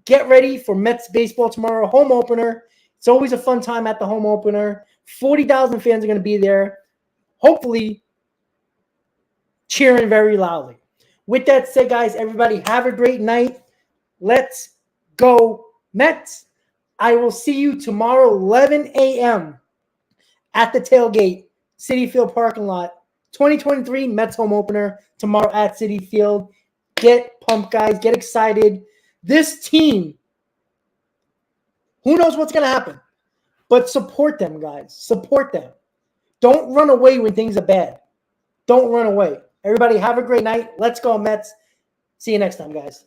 Speaker 2: Get ready for Mets baseball tomorrow. Home opener. It's always a fun time at the home opener. 40,000 fans are going to be there. Hopefully cheering very loudly. With that said, guys, everybody have a great night. Let's go Mets. I will see you tomorrow, 11 a.m. at the tailgate, Citi Field parking lot. 2023 Mets home opener tomorrow at Citi Field. Get pumped, guys. Get excited. This team, who knows what's going to happen? But support them, guys. Support them. Don't run away when things are bad. Don't run away. Everybody have a great night. Let's go, Mets. See you next time, guys.